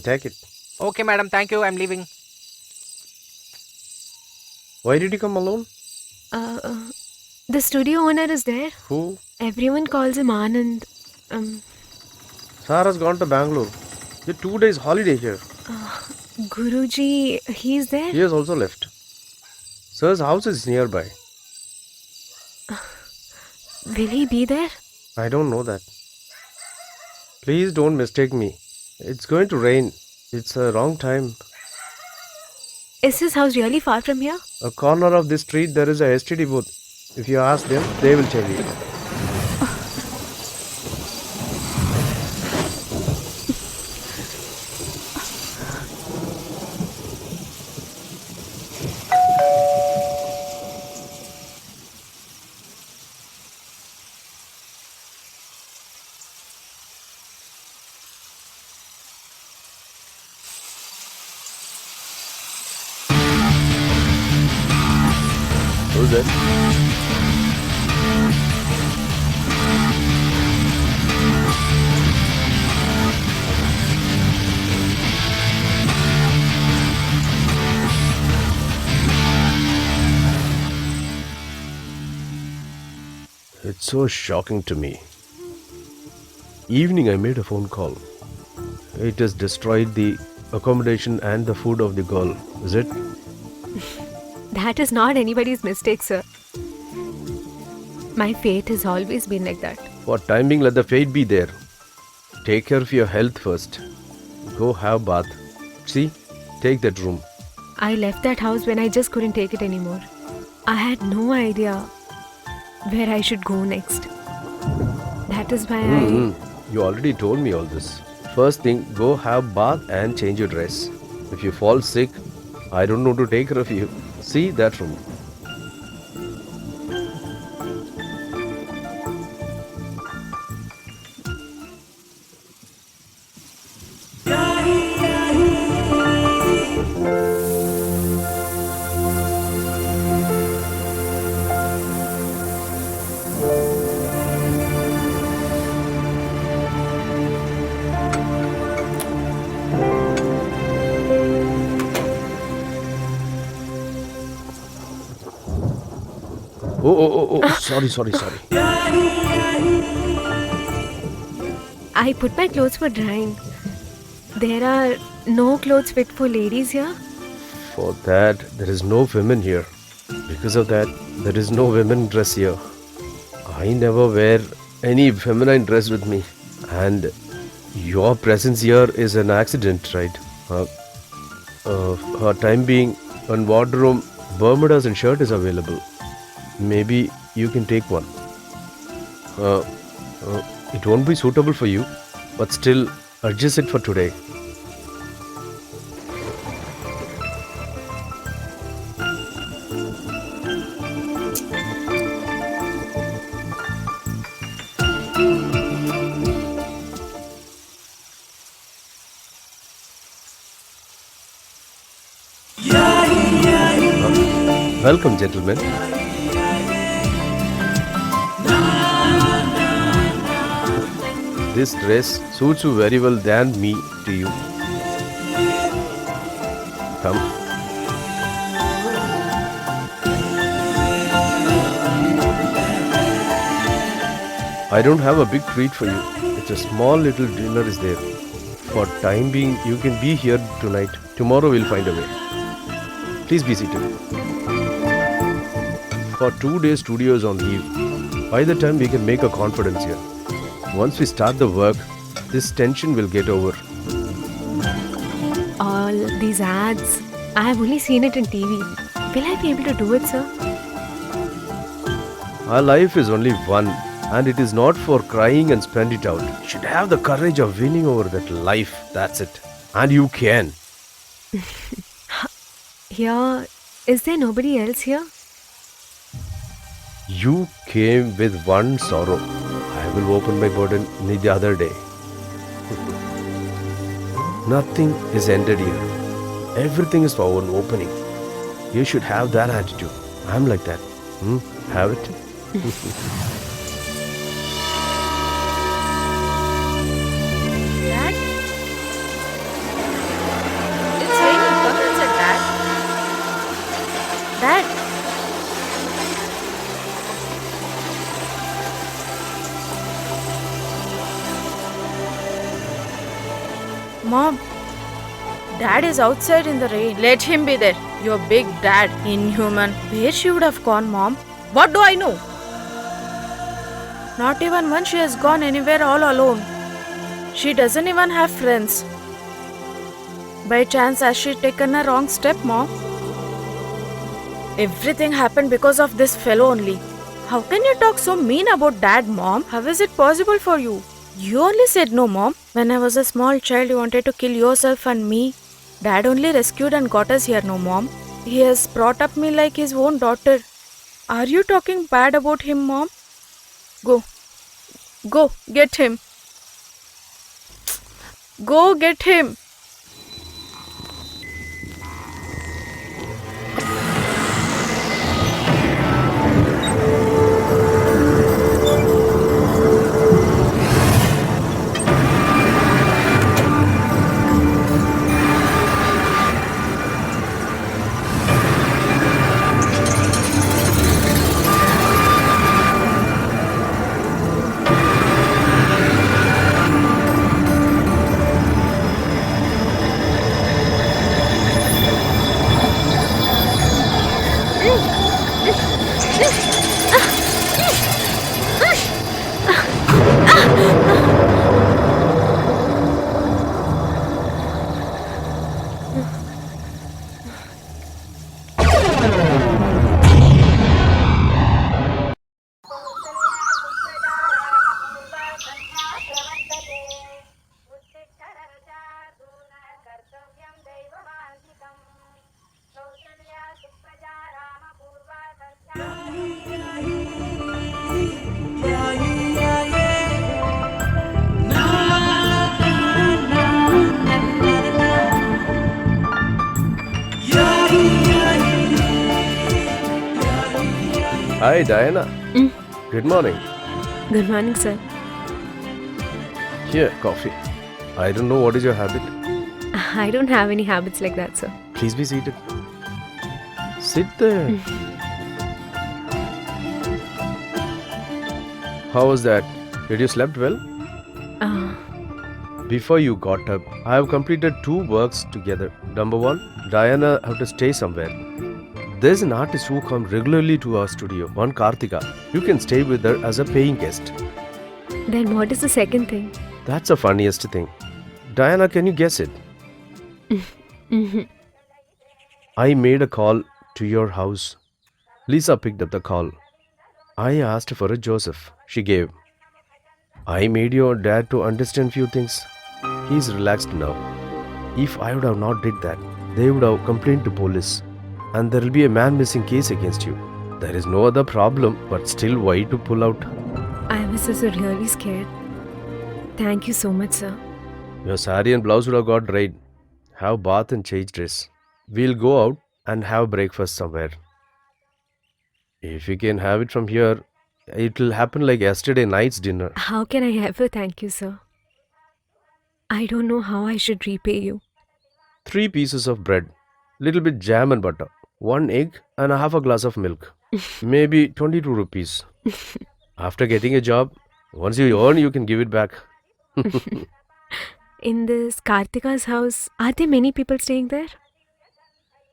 Take it. Okay, madam. Thank you. I'm leaving. Why did you come alone? The studio owner is there. Who? Everyone calls him Anand. Sarah's gone to Bangalore. You're 2 days holiday here. Guruji, he's there. He has also left. Sir's house is nearby. Will he be there? I don't know that. Please don't mistake me. It's going to rain. It's a wrong time. Is his house really far from here? A corner of this street there is a STD booth. If you ask them, they will tell you. Who's that? It's so shocking to me. Evening I made a phone call. It has destroyed the accommodation and the food of the girl, is it? That is not anybody's mistake, sir. My fate has always been like that. For timing, let the fate be there. Take care of your health first. Go have bath. See, take that room. I left that house when I just couldn't take it anymore. I had no idea where I should go next. That is why You already told me all this. First thing, go have bath and change your dress. If you fall sick, I don't know to take care of you. See that room. Oh, sorry. I put my clothes for drying. There are no clothes fit for ladies here. For that, there is no women here. Because of that, there is no women dress here. I never wear any feminine dress with me. And your presence here is an accident, right? For time being, on wardrobe, Bermudas and shirt is available. Maybe you can take one. It won't be suitable for you, but still adjust it for today. Welcome, gentlemen. This dress suits you very well than me to you. Come. I don't have a big treat for you. It's a small little dinner is there. For time being, you can be here tonight. Tomorrow we'll find a way. Please be seated. For 2 days, studio is on leave. By the time we can make a confidence here. Once we start the work, this tension will get over. All these ads, I have only seen it in TV. Will I be able to do it, sir? Our life is only one, and it is not for crying and spend it out. You should have the courage of winning over that life. That's it. And you can. Here, is there nobody else here? You came with one sorrow. I will open my burden the other day. Nothing is ended here. Everything is for an opening. You should have that attitude. I'm like that. Have it? Dad? It's raining. Come inside, Dad. Dad. Mom. Dad is outside in the rain. Let him be there. Your big dad. Inhuman. Where she would have gone, Mom? What do I know? Not even once she has gone anywhere all alone. She doesn't even have friends. By chance, has she taken a wrong step, Mom? Everything happened because of this fellow only. How can you talk so mean about Dad, Mom? How is it possible for you? You only said no, Mom. When I was a small child, you wanted to kill yourself and me. Dad only rescued and got us here, no, Mom. He has brought up me like his own daughter. Are you talking bad about him, Mom? Go. Go, get him. Go get him. Hi, Diana. Good morning. Good morning, sir. Here, coffee. I don't know what is your habit. I don't have any habits like that, sir. Please be seated. Sit there. How was that? Did you slept well? Before you got up, I have completed 2 works together. Number 1, Diana have to stay somewhere. There's an artist who comes regularly to our studio, one Kartika. You can stay with her as a paying guest. Then what is the second thing? That's the funniest thing. Diana, can you guess it? I made a call to your house. Lisa picked up the call. I asked for a Joseph. She gave. I made your dad to understand few things. He's relaxed now. If I would have not did that, they would have complained to police. And there will be a man missing case against you. There is no other problem, but still why to pull out? I was also really scared. Thank you so much, sir. Your sari and blouse would have got dried. Have bath and change dress. We'll go out and have breakfast somewhere. If you can have it from here, it will happen like yesterday night's dinner. How can I ever thank you, sir? I don't know how I should repay you. 3 pieces of bread, little bit jam and butter, 1 egg and a half a glass of milk. Maybe 22 rupees. After getting a job, once you earn, you can give it back. In this Kartika's house, are there many people staying there?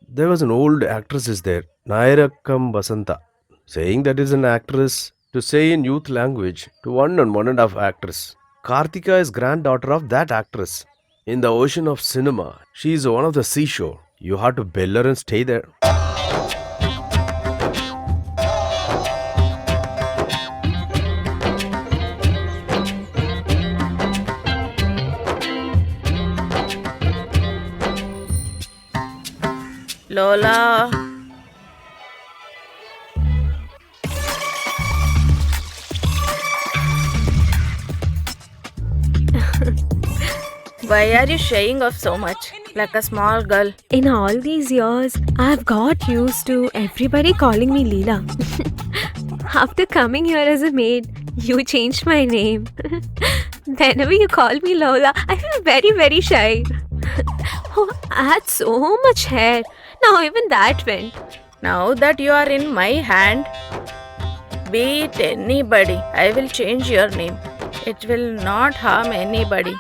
There was an old actress is there, Nairakam Basanta. Saying that is an actress to say in youth language to 1 and 1.5 actress. Kartika is granddaughter of that actress. In the ocean of cinema, she is one of the seashore. You have to bail her and stay there. Lola. Why are you shying off so much? Like a small girl. In all these years, I've got used to everybody calling me Leela. After coming here as a maid, you changed my name. Whenever you call me Lola, I feel very, very shy. Oh, I had so much hair. Now even that went. Now that you are in my hand, be it anybody, I will change your name. It will not harm anybody.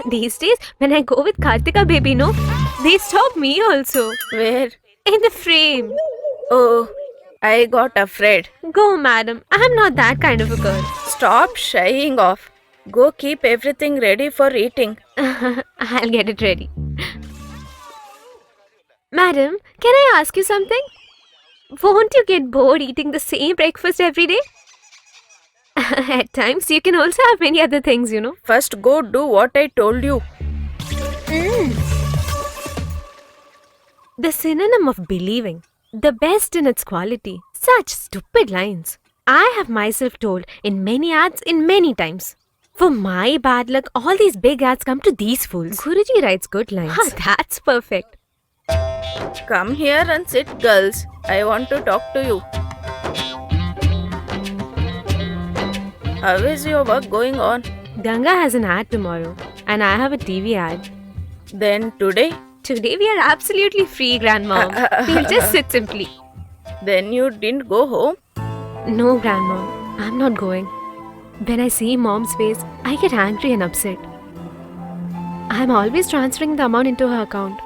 These days, when I go with Kartika baby, no, they stop me also. Where? In the frame. Oh, I got afraid. Go, madam. I'm not that kind of a girl. Stop shying off. Go keep everything ready for eating. I'll get it ready. Madam, can I ask you something? Won't you get bored eating the same breakfast every day? At times, you can also have many other things, you know. First, go do what I told you. The synonym of believing, the best in its quality. Such stupid lines. I have myself told in many ads in many times. For my bad luck, all these big ads come to these fools. Guruji writes good lines. That's perfect. Come here and sit, girls. I want to talk to you. How is your work going on? Ganga has an ad tomorrow, and I have a TV ad. Then today? Today we are absolutely free, Grandmom. We'll just sit simply. Then you didn't go home? No, Grandmom, I'm not going. When I see Mom's face, I get angry and upset. I'm always transferring the amount into her account.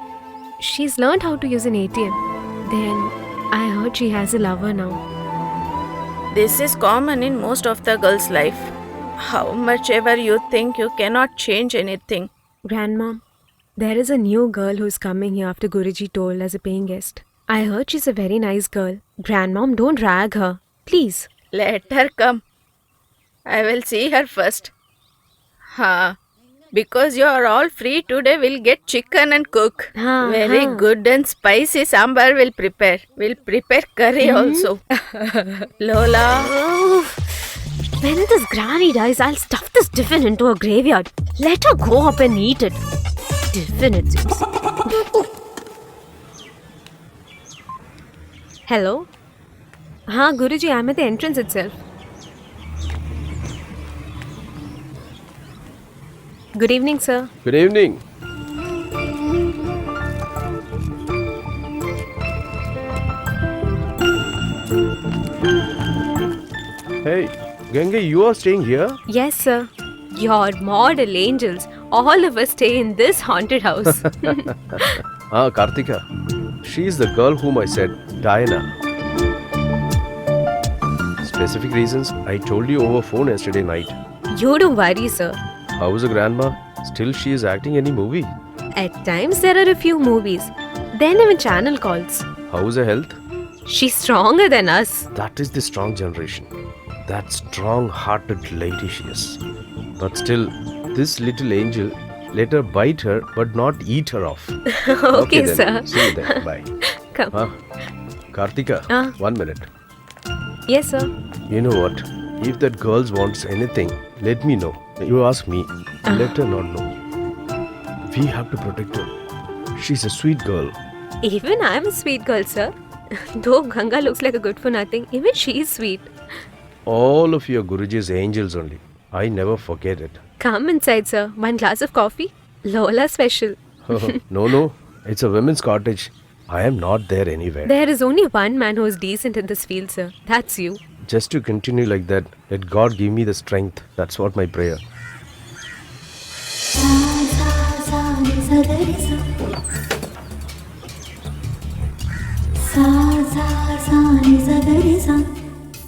She's learned how to use an ATM. Then I heard she has a lover now. This is common in most of the girls' life. How much ever you think you cannot change anything. Grandmom, there is a new girl who's coming here after Guruji told as a paying guest. I heard she's a very nice girl. Grandmom, don't drag her. Please. Let her come. I will see her first. Because you are all free today, we'll get chicken and cook. Very good and spicy sambar will prepare. We'll prepare curry also. Lola. Oh, when this granny dies, I'll stuff this tiffin into a graveyard. Let her go up and eat it. Tiffin, it seems. Hello? Guruji, I'm at the entrance itself. Good evening, sir. Good evening. Hey, Ganga, you are staying here? Yes, sir. Your model angels. All of us stay in this haunted house. Kartika. She is the girl whom I said, Diana. Specific reasons I told you over phone yesterday night. You don't worry, sir. How's the grandma? Still she is acting any movie? At times there are a few movies. Then even channel calls. How's her health? She's stronger than us. That is the strong generation. That strong-hearted lady she is. But still, this little angel, let her bite her but not eat her off. Okay, then. sir. See you then. Bye. Come. Kartika, 1 minute. Yes, sir. You know what? If that girl wants anything, let me know. You ask me, let her not know. We have to protect her. She's a sweet girl. Even I'm a sweet girl, sir. Though Ganga looks like a good for nothing, even she is sweet. All of you are Guruji's angels only. I never forget it. Come inside, sir. 1 glass of coffee. Lola special. No. It's a women's cottage. I am not there anywhere. There is only one man who is decent in this field, sir. That's you. Just to continue like that, let God give me the strength. That's what my prayer.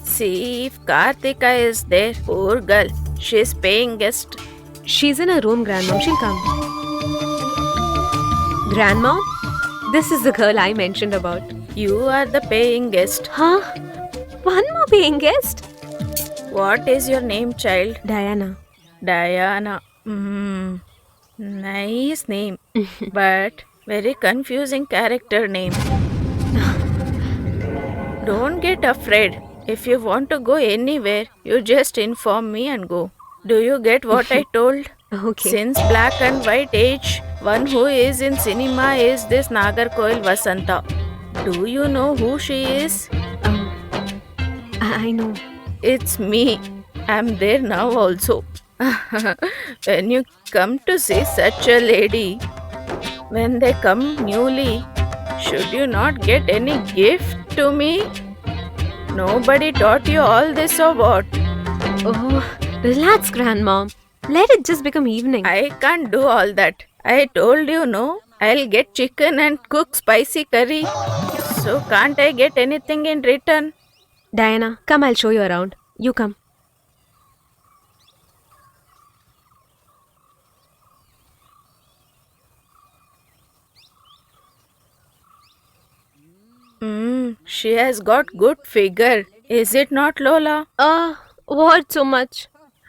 See if Kartika is there. Poor girl. She's paying guest. She's in her room, Grandmom. She'll come. Grandmom, this is the girl I mentioned about. You are the paying guest. One more paying guest? What is your name, child? Diana. Diana. Nice name. But very confusing character name. Don't get afraid. If you want to go anywhere, you just inform me and go. Do you get what I told? Okay. Since black and white age, one who is in cinema is this Nagarkoil Vasanta. Do you know who she is? Um, I know. It's me. I'm there now also. When you come to see such a lady, when they come newly, should you not get any gift to me? Nobody taught you all this or what? Oh, relax, grandmom. Let it just become evening. I can't do all that. I told you no. I'll get chicken and cook spicy curry. So can't I get anything in return? Diana, come, I'll show you around. You come. She has got good figure. Is it not, Lola? What so much?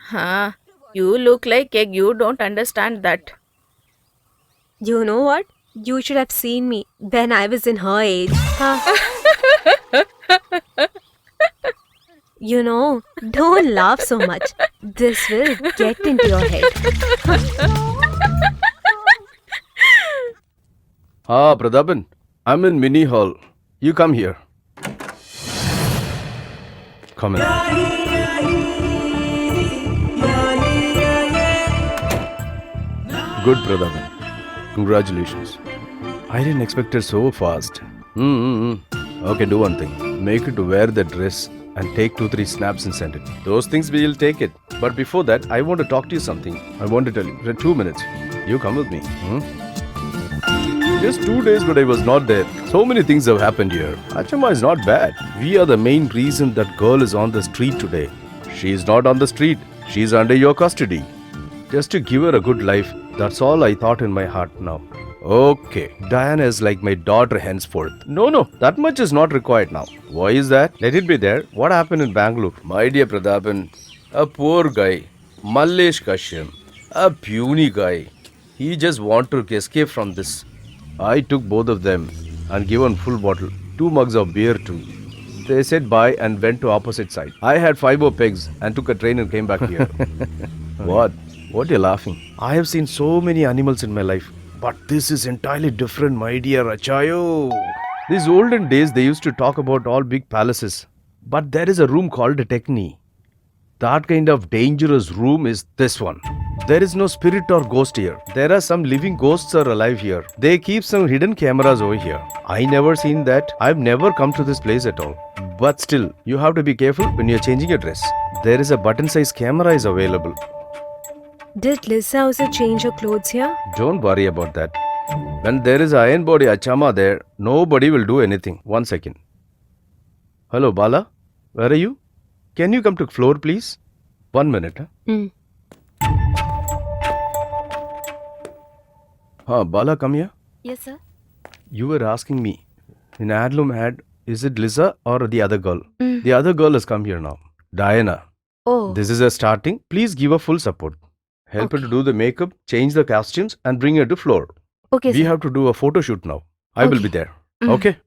Huh. You look like egg. You don't understand that. You know what? You should have seen me when I was in her age. Huh? You know, don't laugh so much. This will get into your head. Ah, Prathapan, I'm in Mini Hall. You come here. Come in. Good, Prathapan. Congratulations. I didn't expect it so fast. Okay, do one thing. Make it to wear the dress and take 2-3 snaps and send it. Those things we'll take it. But before that, I want to talk to you something. I want to tell you. For 2 minutes. You come with me. Just 2 days, but I was not there. So many things have happened here. Achama is not bad. We are the main reason that girl is on the street today. She is not on the street. She is under your custody. Just to give her a good life. That's all I thought in my heart now. Okay, Diana is like my daughter henceforth. No, that much is not required now. Why is that? Let it be there. What happened in Bangalore? My dear Prathapan, a poor guy, Mallesh Kashyap, a puny guy. He just wanted to escape from this. I took both of them and given full bottle, 2 mugs of beer too. They said bye and went to opposite side. I had 5 more pegs and took a train and came back here. What? What are you laughing? I have seen so many animals in my life. But this is entirely different, my dear Achayo. These olden days, they used to talk about all big palaces. But there is a room called a Techni. That kind of dangerous room is this one. There is no spirit or ghost here. There are some living ghosts are alive here. They keep some hidden cameras over here. I never seen that. I've never come to this place at all. But still, you have to be careful when you're changing your dress. There is a button size camera is available. Did Lisa also change her clothes here? Don't worry about that. When there is iron body Achama there, nobody will do anything. 1 second. Hello, Bala. Where are you? Can you come to floor, please? 1 minute. Bala, come here. Yes, sir. You were asking me. In Adlum ad, is it Lisa or the other girl? The other girl has come here now. Diana. Oh. This is a starting. Please give her full support. Help her to do the makeup, change the costumes and bring her to floor. Okay, We sir. have to do a photo shoot now. I will be there. Okay?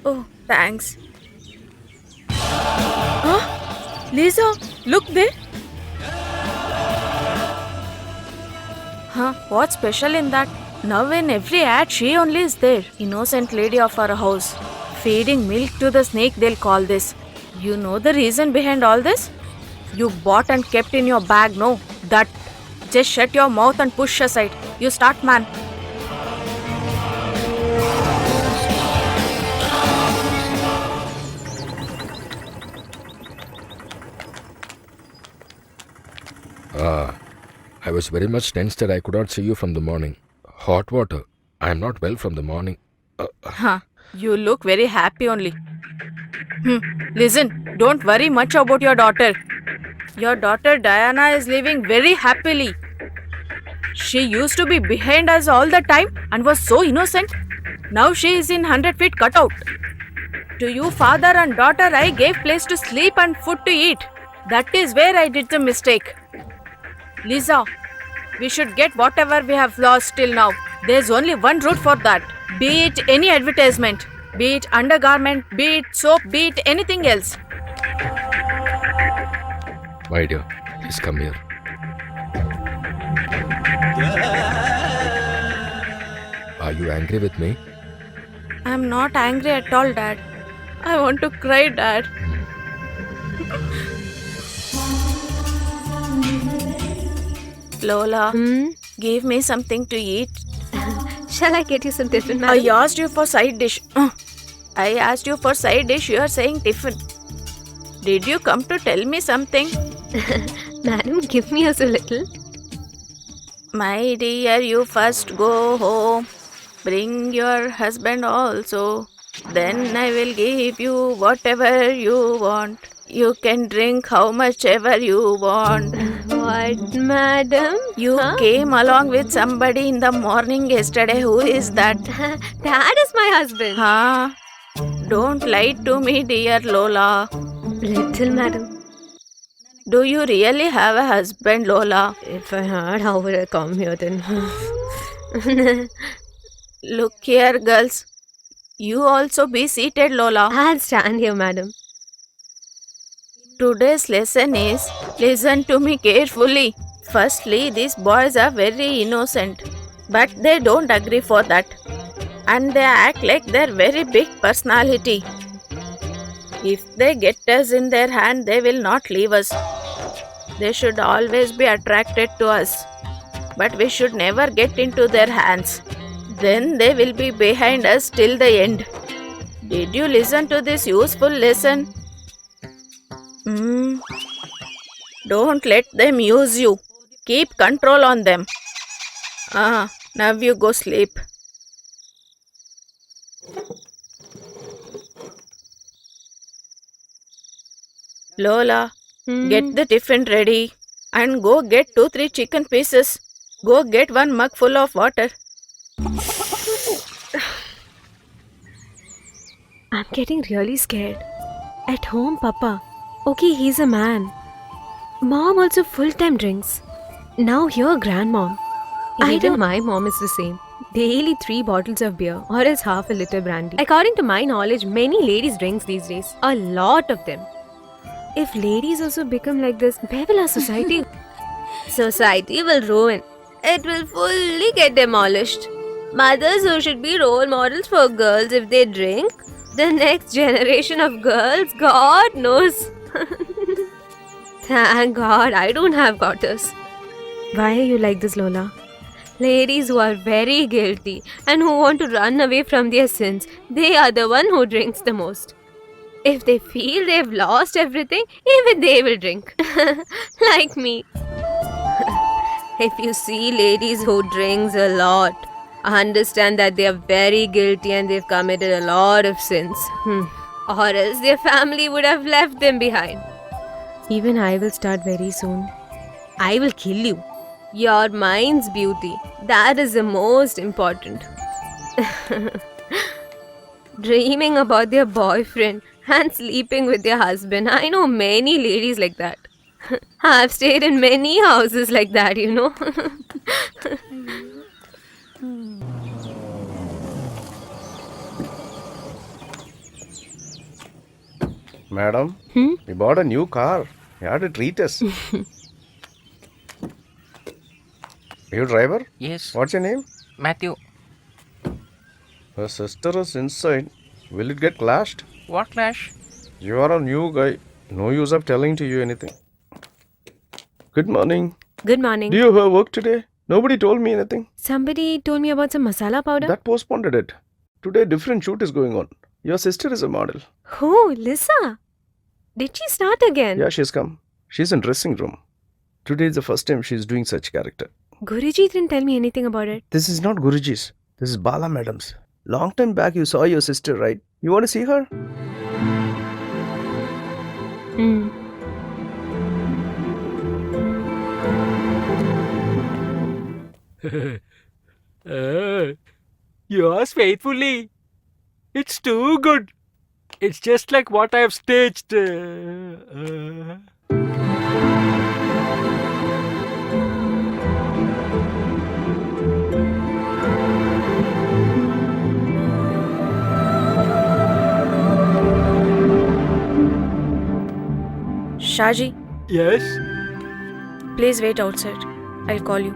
Oh, thanks. Huh? Lisa, look there. Huh? What's special in that? Now in every ad, she only is there. Innocent lady of our house. Feeding milk to the snake, they'll call this. You know the reason behind all this? You bought and kept in your bag, no? That. Just shut your mouth and push aside. You start, man. I was very much tense that I could not see you from the morning. Hot water. I am not well from the morning. Huh. You look very happy only. Listen, don't worry much about your daughter. Your daughter Diana is living very happily. She used to be behind us all the time and was so innocent. Now she is in 100 feet cutout. To you, father and daughter, I gave place to sleep and food to eat. That is where I did the mistake. Lisa, we should get whatever we have lost till now. There's only one route for that. Be it any advertisement, be it undergarment, be it soap, be it anything else. My dear, please come here. Are you angry with me? I'm not angry at all, Dad. I want to cry, Dad. Lola, give me something to eat. Shall I get you some tiffin, I madam? asked you for side dish. I asked you for side dish. You are saying tiffin. Did you come to tell me something? Madam, give me also a little. My dear, you first go home. Bring your husband also. Then I will give you whatever you want. You can drink how much ever you want. What, madam? You came along with somebody in the morning yesterday. Who is that? That is my husband. Huh? Don't lie to me, dear Lola. Little, madam. Do you really have a husband, Lola? If I had, how would I come here then? Look here, girls. You also be seated, Lola. I'll stand here, madam. Today's lesson is, listen to me carefully. Firstly, these boys are very innocent, but they don't agree for that. And they act like they're very big personality. If they get us in their hand, they will not leave us. They should always be attracted to us, but we should never get into their hands. Then they will be behind us till the end. Did you listen to this useful lesson? Don't let them use you. Keep control on them. Now you go sleep. Lola, get the tiffin ready and go get 2-3 chicken pieces. Go get 1 mug full of water. I'm getting really scared. At home, Papa. Okay, he's a man. Mom also full-time drinks. Now here, grandmom. Even my mom is the same. Daily 3 bottles of beer or else half a liter brandy. According to my knowledge, many ladies drinks these days. A lot of them. If ladies also become like this, where will our society? Society will ruin. It will fully get demolished. Mothers who should be role models for girls if they drink, the next generation of girls, God knows. Thank God I don't have daughters. Why are you like this, Lola? Ladies who are very guilty and who want to run away from their sins, they are the one who drinks the most. If they feel they've lost everything, even they will drink. Like me. If you see ladies who drinks a lot, understand that they are very guilty and they've committed a lot of sins. Or else their family would have left them behind. Even I will start very soon. I will kill you. Your mind's beauty. That is the most important. Dreaming about their boyfriend and sleeping with their husband. I know many ladies like that. I've stayed in many houses like that, you know. Madam, we bought a new car. You had to treat us. You driver? Yes. What's your name? Matthew. Her sister is inside. Will it get clashed? What clash? You are a new guy. No use of telling to you anything. Good morning. Good morning. Do you have work today? Nobody told me anything. Somebody told me about some masala powder. That postponed it. Today different shoot is going on. Your sister is a model. Who? Lisa? Did she start again? Yeah, she's come. She's in dressing room. Today is the first time she's doing such character. Guruji didn't tell me anything about it. This is not Guruji's. This is Bala madam's. Long time back you saw your sister, right? You want to see her? Yours faithfully. It's too good. It's just like what I have staged. Shaji, Yes? please wait outside. I'll call you.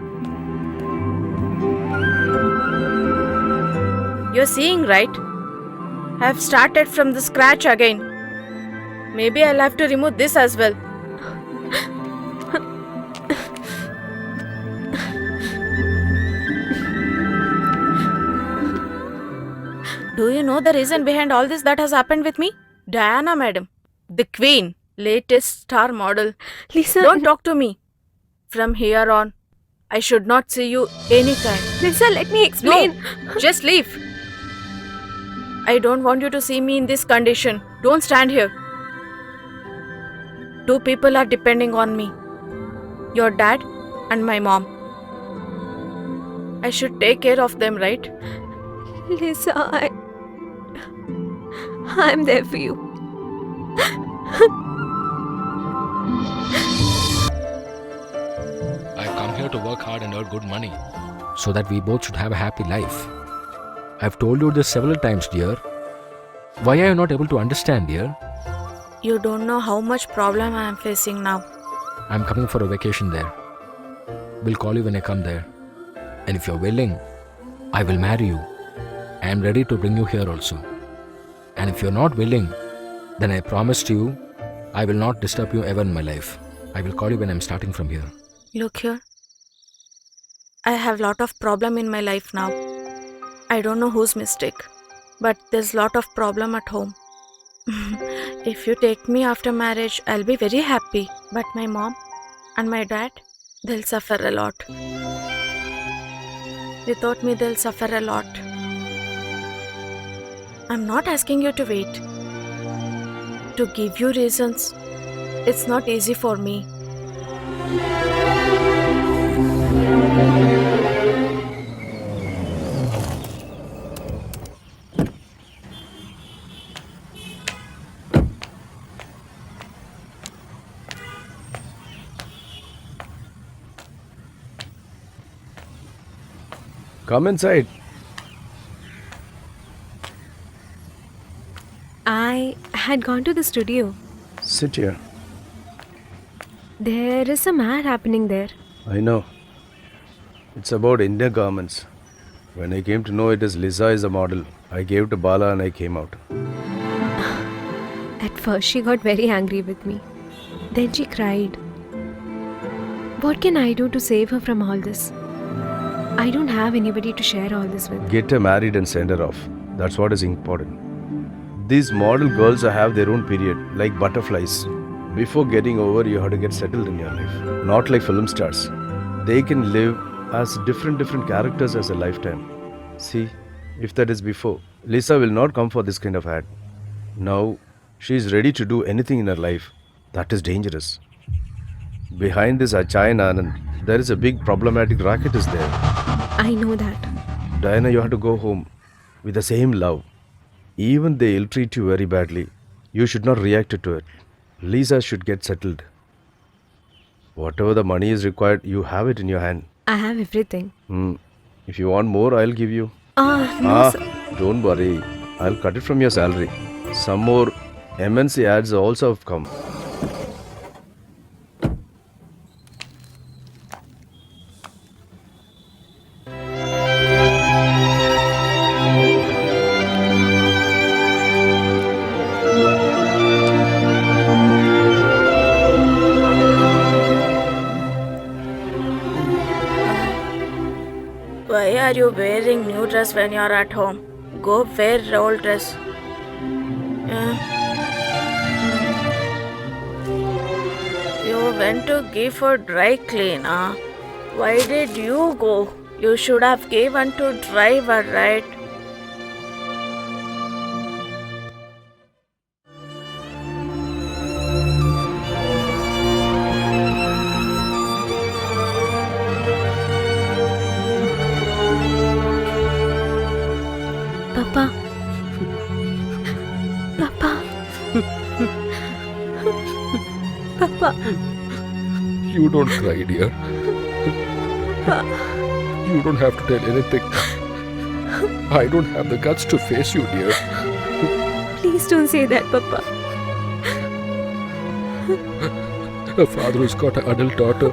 You're seeing, right? I've started from the scratch again. Maybe I'll have to remove this as well. Do you know the reason behind all this that has happened with me? Diana, madam, the queen, latest star model. Lisa, Don't talk to me. From here on, I should not see you anytime. Lisa, let me explain. No, just leave. I don't want you to see me in this condition. Don't stand here. Two people are depending on me. Your dad and my mom. I should take care of them, right? Lisa, I'm there for you. I've come here to work hard and earn good money so that we both should have a happy life. I've told you this several times, dear. Why are you not able to understand, dear? You don't know how much problem I am facing now. I'm coming for a vacation there. We'll call you when I come there. And if you're willing, I will marry you. I am ready to bring you here also. And if you're not willing, then I promise to you, I will not disturb you ever in my life. I will call you when I'm starting from here. Look here. I have lot of problem in my life now. I don't know whose mistake, but there's lot of problem at home. If you take me after marriage, I'll be very happy. But my mom and my dad, they'll suffer a lot. Without me, they'll suffer a lot. I'm not asking you to wait. To give you reasons, it's not easy for me. Come inside. I had gone to the studio. Sit here. There is some ad happening there. I know. It's about Indian garments. When I came to know it as Lisa is a model, I gave to Bala and I came out. At first, she got very angry with me. Then she cried. What can I do to save her from all this? I don't have anybody to share all this with. Get her married and send her off. That's what is important. These model girls have their own period, like butterflies. Before getting over, you have to get settled in your life. Not like film stars. They can live as different characters as a lifetime. See, if that is before, Lisa will not come for this kind of ad. Now, she is ready to do anything in her life. That is dangerous. Behind this Achai and Anand, there is a big problematic racket is there. I know that. Diana, you have to go home with the same love. Even they ill-treat you very badly, you should not react to it. Lisa should get settled. Whatever the money is required, you have it in your hand. I have everything. If you want more, I'll give you. No, sir. Don't worry. I'll cut it from your salary. Some more MNC ads also have come. Why are you wearing new dress when you're at home? Go wear old dress. You went to give for dry clean, huh? Why did you go? You should have given to driver, right? Papa. You don't cry, dear. You don't have to tell anything. I don't have the guts to face you, dear. Please don't say that, Papa. A father who's got an adult daughter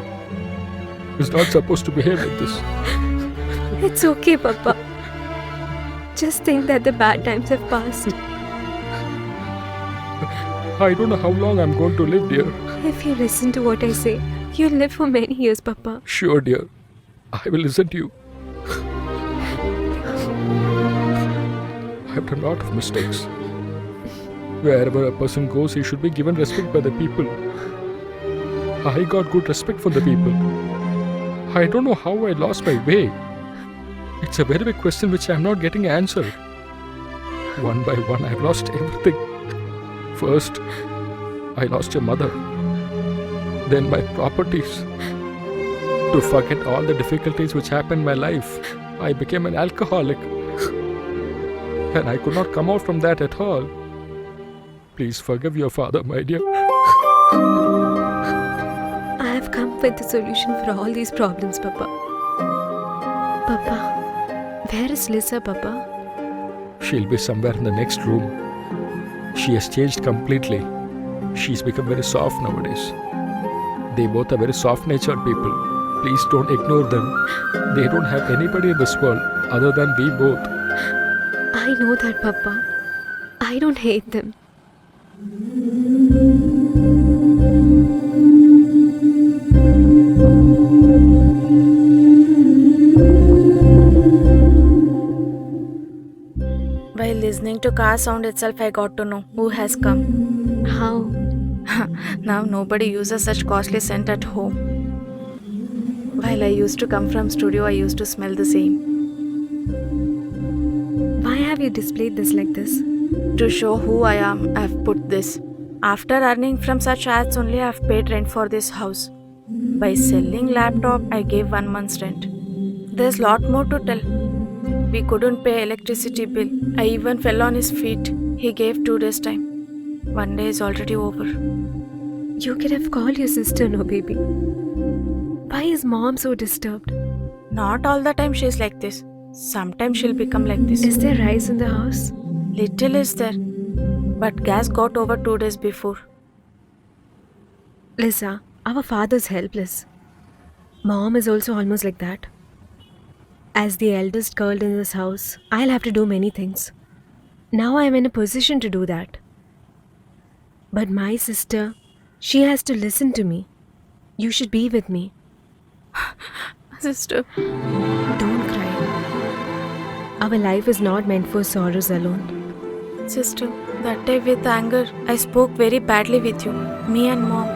is not supposed to behave like this. It's okay, Papa. Just think that the bad times have passed. I don't know how long I'm going to live, dear. If you listen to what I say, you'll live for many years, Papa. Sure, dear. I will listen to you. I've done a lot of mistakes. Wherever a person goes, he should be given respect by the people. I got good respect from the people. I don't know how I lost my way. It's a very big question which I'm not getting answered. One by one, I've lost everything. First, I lost your mother. Then my properties. To forget all the difficulties which happened in my life, I became an alcoholic. And I could not come out from that at all. Please forgive your father, my dear. I have come with the solution for all these problems, Papa. Papa, where is Lisa, Papa? She'll be somewhere in the next room. She has changed completely. She's become very soft nowadays. They both are very soft-natured people. Please don't ignore them. They don't have anybody in this world other than we both. I know that, Papa. I don't hate them. While listening to car sound itself, I got to know who has come. How? Now nobody uses such costly scent at home. While I used to come from studio, I used to smell the same. Why have you displayed this like this? To show who I am, I've put this. After earning from such ads only, I've paid rent for this house. By selling laptop, I gave 1 month's rent. There's lot more to tell. We couldn't pay electricity bill. I even fell on his feet. He gave 2 days time. 1 day is already over. You could have called your sister, no, baby. Why is mom so disturbed? Not all the time she's like this. Sometimes she'll become like this. Is there rice in the house? Little is there. But gas got over 2 days before. Lisa, our father's helpless. Mom is also almost like that. As the eldest girl in this house, I'll have to do many things. Now I'm in a position to do that. But my sister, she has to listen to me. You should be with me. Sister. Don't cry. Our life is not meant for sorrows alone. Sister, that day with anger, I spoke very badly with you, me and mom.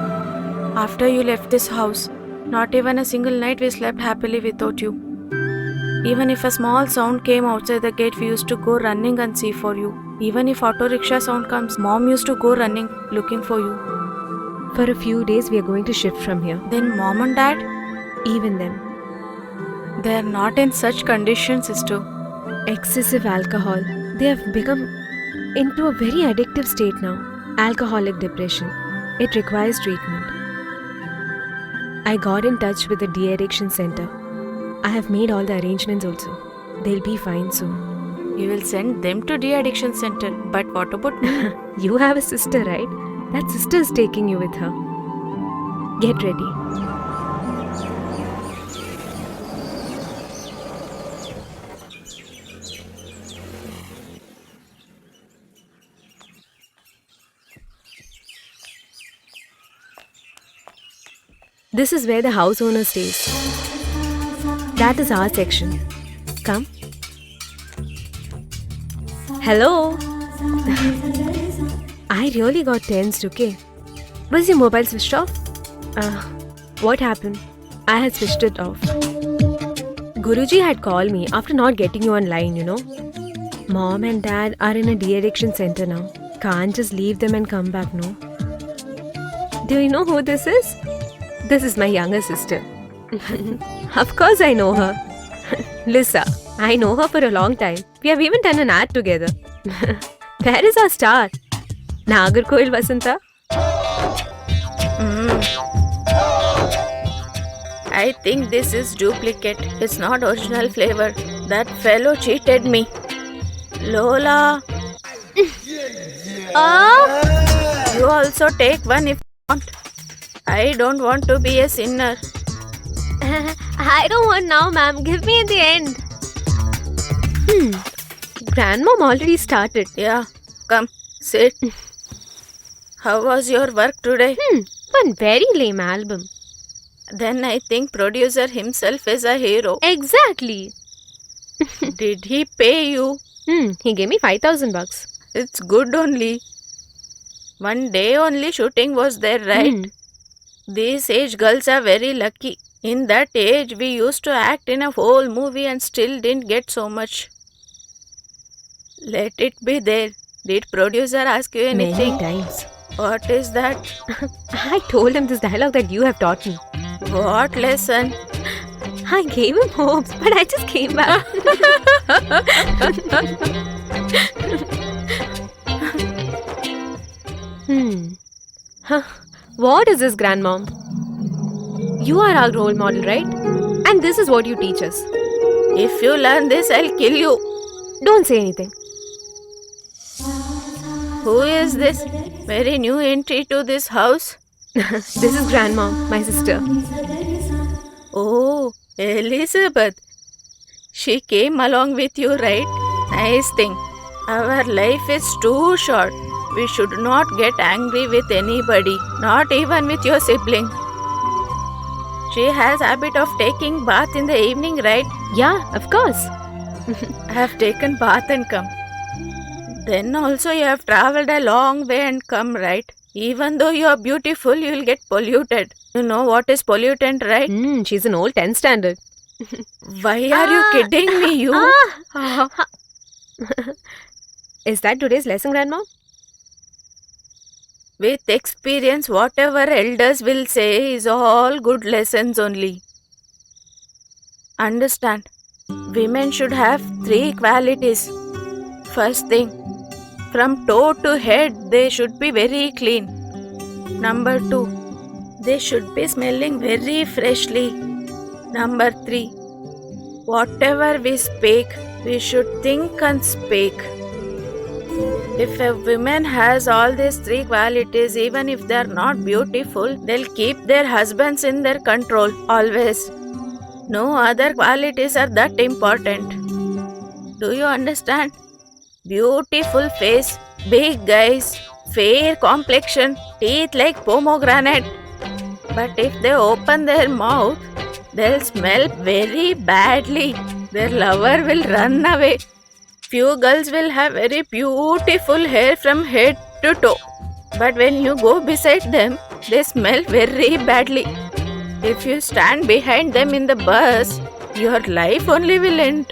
After you left this house, not even a single night we slept happily without you. Even if a small sound came outside the gate, we used to go running and see for you. Even if auto rickshaw sound comes, mom used to go running, looking for you. For a few days, we are going to shift from here. Then mom and dad? Even them. They are not in such condition, sister. Excessive alcohol. They have become into a very addictive state now. Alcoholic depression. It requires treatment. I got in touch with the de-addiction center. I have made all the arrangements also. They'll be fine soon. You will send them to de-addiction center. But what about me? You have a sister, right? That sister is taking you with her. Get ready. This is where the house owner stays. That is our section. Come. Hello. I really got tensed, okay? Was your mobile switched off? What happened? I had switched it off. Guruji had called me after not getting you online, you know. Mom and dad are in a de-addiction center now. Can't just leave them and come back, no? Do you know who this is? This is my younger sister. Of course I know her. Lisa. I know her for a long time. We have even done an ad together. Where is our star? Nagarkoil Vasanta? I think this is duplicate. It's not original flavor. That fellow cheated me. Lola, you also take one if you want. I don't want to be a sinner. I don't want now, ma'am. Give me at the end. Grandmom already started. Yeah, come, sit. How was your work today? One very lame album. Then I think producer himself is a hero. Exactly. Did he pay you? He gave me $5,000. It's good only. One day only shooting was there, right? These age girls are very lucky. In that age, we used to act in a whole movie and still didn't get so much. Let it be there. Did producer ask you anything? Many times. What is that? I told him this dialogue that you have taught me. What lesson? I gave him hopes, but I just came back. Huh. What is this, grandmom? You are our role model, right? And this is what you teach us. If you learn this, I'll kill you. Don't say anything. Who is this? Very new entry to this house? This is grandmom, my sister. Oh, Elizabeth. She came along with you, right? Nice thing. Our life is too short. We should not get angry with anybody, not even with your sibling. She has habit of taking bath in the evening, right? Yeah, of course. I have taken bath and come. Then also you have traveled a long way and come, right? Even though you are beautiful, you will get polluted. You know what is pollutant, right? She's an old 10th standard. Why are you kidding me, you? Is that today's lesson, grandma? With experience, whatever elders will say is all good lessons only. Understand, women should have 3 qualities. First thing, from toe to head, they should be very clean. Number 2, they should be smelling very freshly. Number 3, whatever we speak, we should think and speak. If a woman has all these 3 qualities, even if they are not beautiful, they'll keep their husbands in their control always. No other qualities are that important. Do you understand? Beautiful face, big eyes, fair complexion, teeth like pomegranate. But if they open their mouth, they'll smell very badly. Their lover will run away. Few girls will have very beautiful hair from head to toe. But when you go beside them, they smell very badly. If you stand behind them in the bus, your life only will end.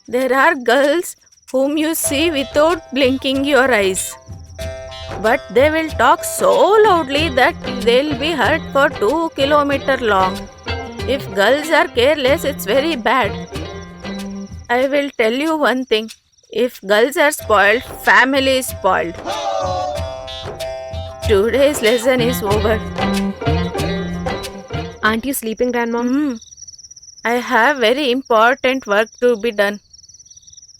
There are girls whom you see without blinking your eyes. But they will talk so loudly that they'll be heard for 2 kilometers long. If girls are careless, it's very bad. I will tell you one thing. If girls are spoiled, family is spoiled. Today's lesson is over. Aren't you sleeping, grandmom? I have very important work to be done.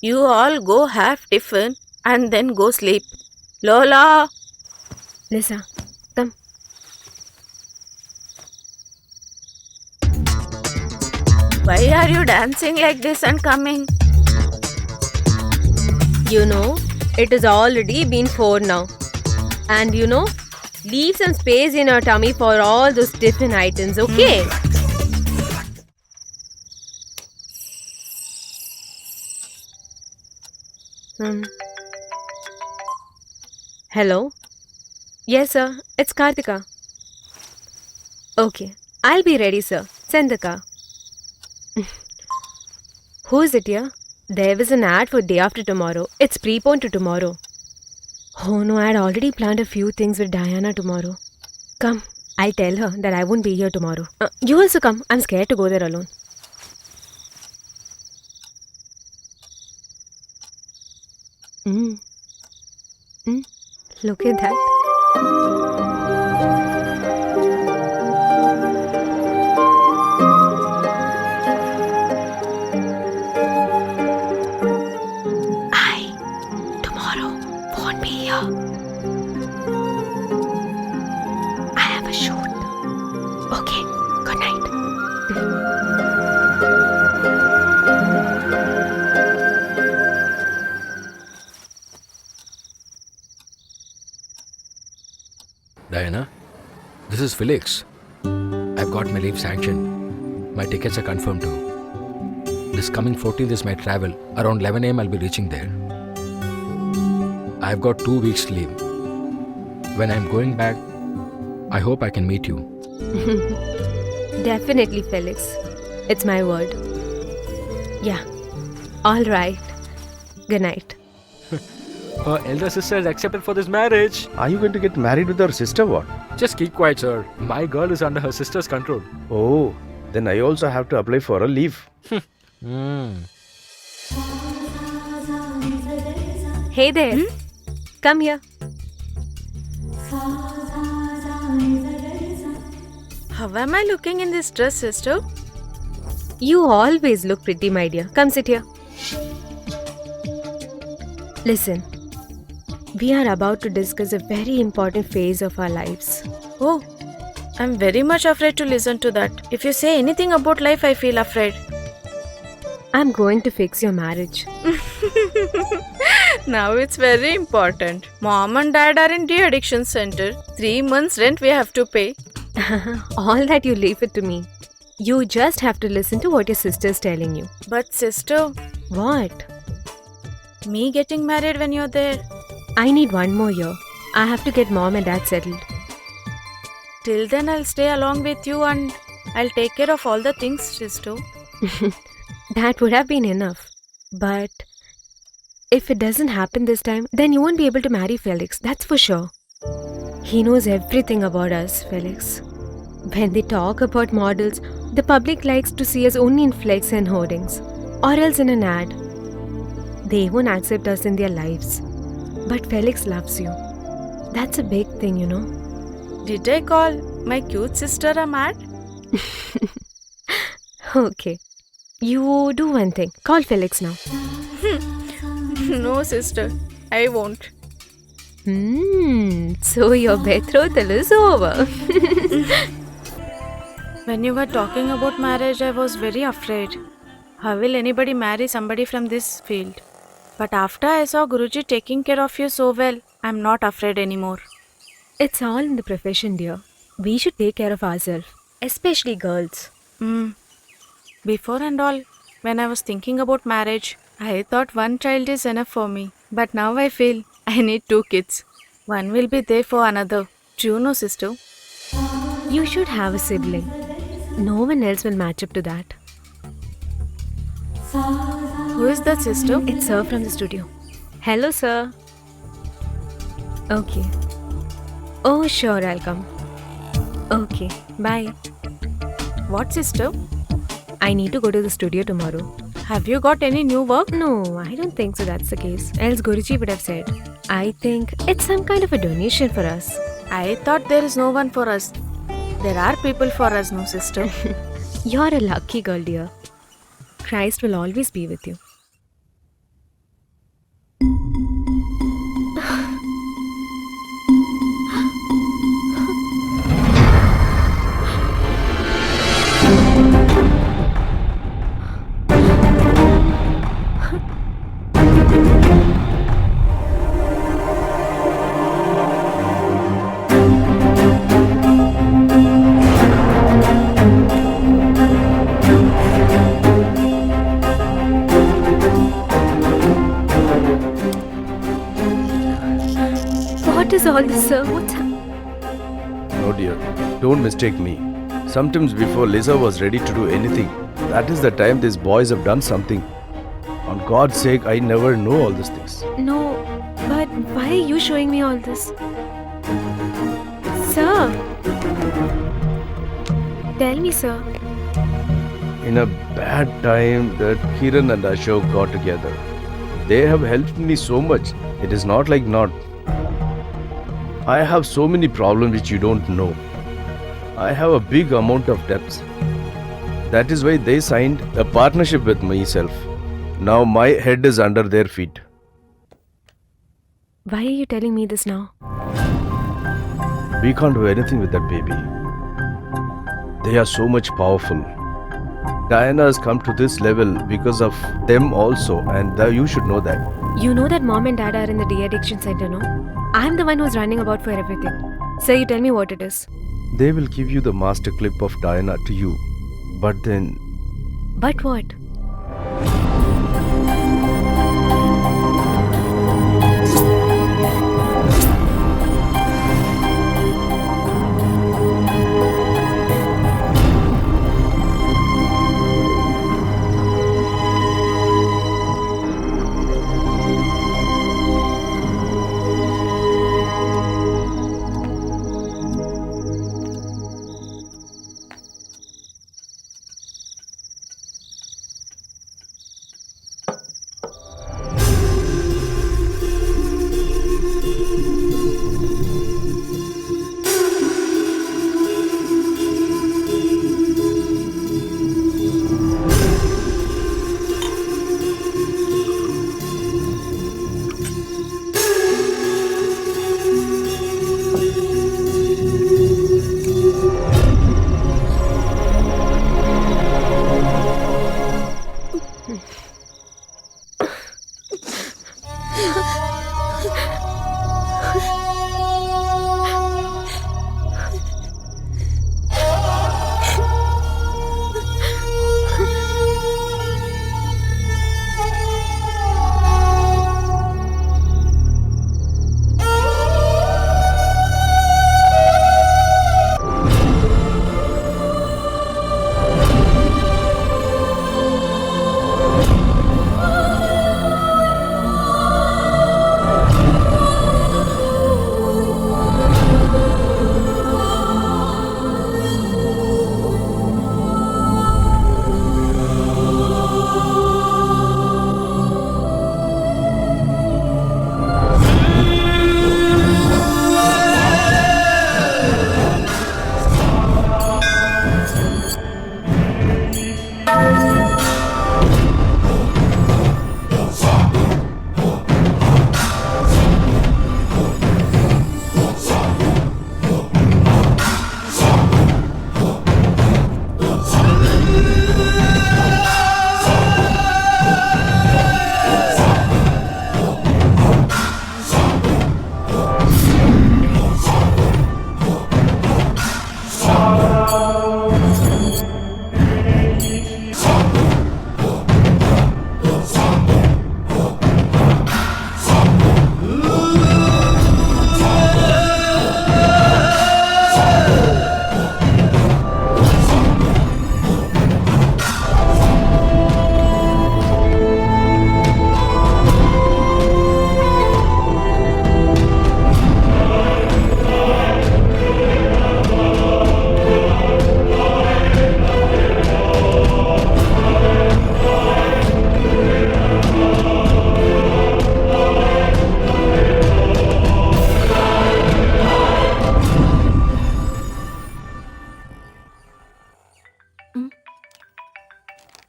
You all go have tiffin and then go sleep. Lola! Lisa, come. Why are you dancing like this and coming? You know, it has already been 4 now. And you know, leave some space in your tummy for all those tiffin items, okay? Hello? Yes, sir. It's Kartika. Okay. I'll be ready, sir. Send the car. Who is it here? There was an ad for day after tomorrow. It's preponed to tomorrow. Oh no, I had already planned a few things with Diana tomorrow. Come, I'll tell her that I won't be here tomorrow. You also come. I'm scared to go there alone. Look at that. shoot. Okay, good night. Diana, this is Felix. I've got my leave sanctioned. My tickets are confirmed too. This coming 14th is my travel. Around 11 am I'll be reaching there. I've got 2 weeks leave. When I'm going back, I hope I can meet you. Definitely, Felix. It's my word. Yeah. All right. Good night. Her elder sister is accepted for this marriage. Are you going to get married with our sister? What? Just keep quiet, sir. My girl is under her sister's control. Oh, then I also have to apply for a leave. Hey there. Come here. How am I looking in this dress, sister? You always look pretty, my dear. Come sit here. Listen. We are about to discuss a very important phase of our lives. Oh, I'm very much afraid to listen to that. If you say anything about life, I feel afraid. I'm going to fix your marriage. Now it's very important. Mom and dad are in de-addiction center. 3 months rent we have to pay. All that you leave it to me. You just have to listen to what your sister's telling you. But sister, What? me getting married when you're there. I need 1 more year. I have to get mom and dad settled. Till then I'll stay along with you and I'll take care of all the things, sister. That would have been enough. But if it doesn't happen this time, then you won't be able to marry Felix. That's for sure. He knows everything about us, Felix. When they talk about models, the public likes to see us only in flex and hoardings, or else in an ad. They won't accept us in their lives. But Felix loves you. That's a big thing, you know. Did I call my cute sister a mad? Okay. You do one thing. Call Felix now. No, sister, I won't. So your betrothal is over. When you were talking about marriage, I was very afraid. How will anybody marry somebody from this field? But after I saw Guruji taking care of you so well, I'm not afraid anymore. It's all in the profession, dear. We should take care of ourselves, especially girls. Before and all, when I was thinking about marriage, I thought 1 child is enough for me. But now I feel I need 2 kids. One will be there for another. Do you know, sister? You should have a sibling. No one else will match up to that. Who is that, sister? It's Sir from the studio. Hello, sir. Okay. Oh, sure, I'll come. Okay, bye. What, sister? I need to go to the studio tomorrow. Have you got any new work? No, I don't think so that's the case. Else Guruji would have said. I think it's some kind of a donation for us. I thought there is no one for us. There are people for us, no, sister. You're a lucky girl, dear. Christ will always be with you. What is all this, sir? What's No, dear. Don't mistake me. Sometimes before Lisa was ready to do anything, that is the time these boys have done something. On God's sake, I never know all these things. No, but why are you showing me all this? Sir! Tell me, sir. In a bad time that Kiran and Ashok got together. They have helped me so much. It is not like not. I have so many problems which you don't know. I have a big amount of debts. That is why they signed a partnership with myself. Now my head is under their feet. Why are you telling me this now? We can't do anything with that baby. They are so much powerful. Diana has come to this level because of them also, and you should know that. You know that mom and dad are in the de-addiction center, no? I'm the one who's running about for everything. Sir, you tell me what it is. They will give you the master clip of Diana to you. But then, But what?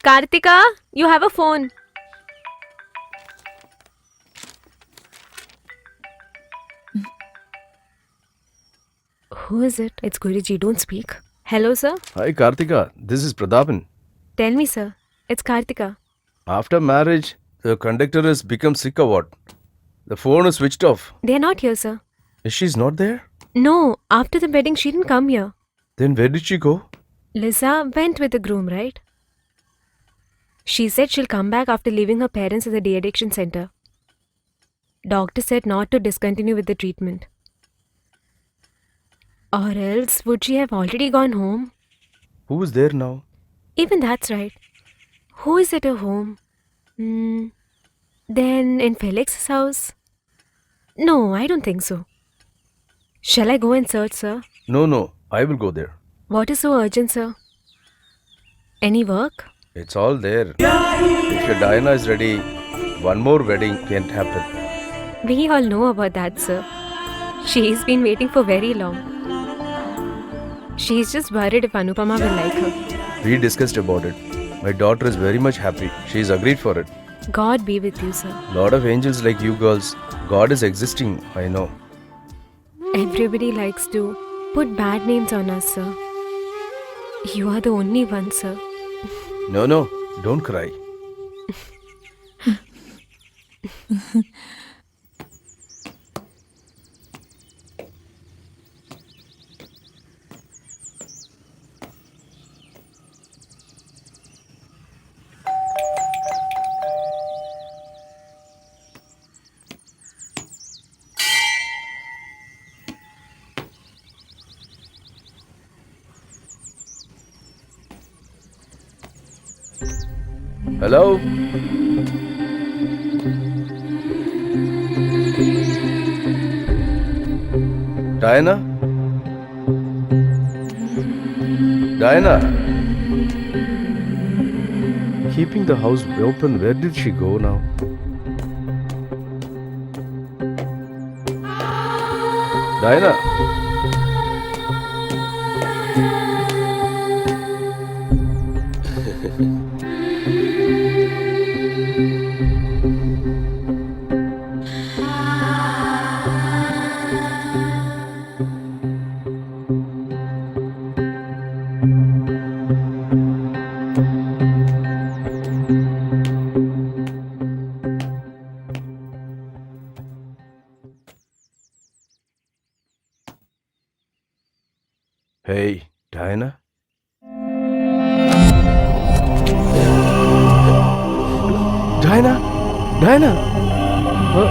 Kartika, you have a phone. Who is it? It's Guruji. Don't speak. Hello, sir. hi Kartika, this is Pradapan. Tell me, sir. It's Kartika. After marriage, the conductor has become sick or what? The phone is switched off. They're not here, sir. She's not there? No, after the wedding, she didn't come here. Then where did she go? Lisa went with the groom, right? She said she'll come back after leaving her parents at the de-addiction center. Doctor said not to discontinue with the treatment. Or else, would she have already gone home? Who is there now? Even that's right. Who is at her home? Then in Felix's house? No, I don't think so. Shall I go and search, sir? No, I will go there. What is so urgent, sir? Any work? It's all there. If your Diana is ready, one more wedding can't happen. We all know about that, sir. She's been waiting for very long. She's just worried if Anupama will like her. We discussed about it. My daughter is very much happy. She's agreed for it. God be with you, sir. Lot of angels like you girls. God is existing, I know. Everybody likes to put bad names on us, sir. You are the only one, sir. No, don't cry. Hello? Diana? Diana? Keeping the house open, where did she go now? Diana? Hey, Diana? Diana? Diana? Huh?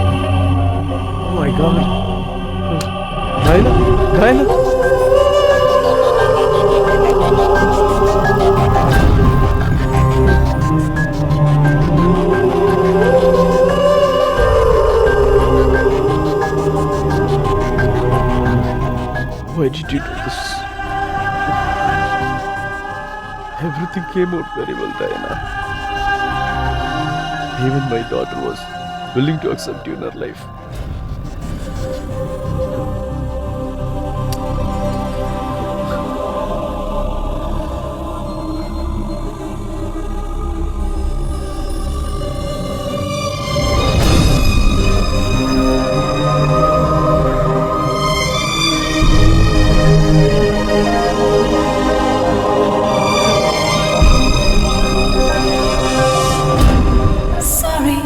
Oh my god. Diana? Diana? Why did you do this? Everything came out very well, Diana. Even my daughter was willing to accept you in her life. Sorry,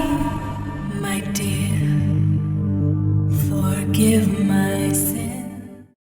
my dear. Forgive my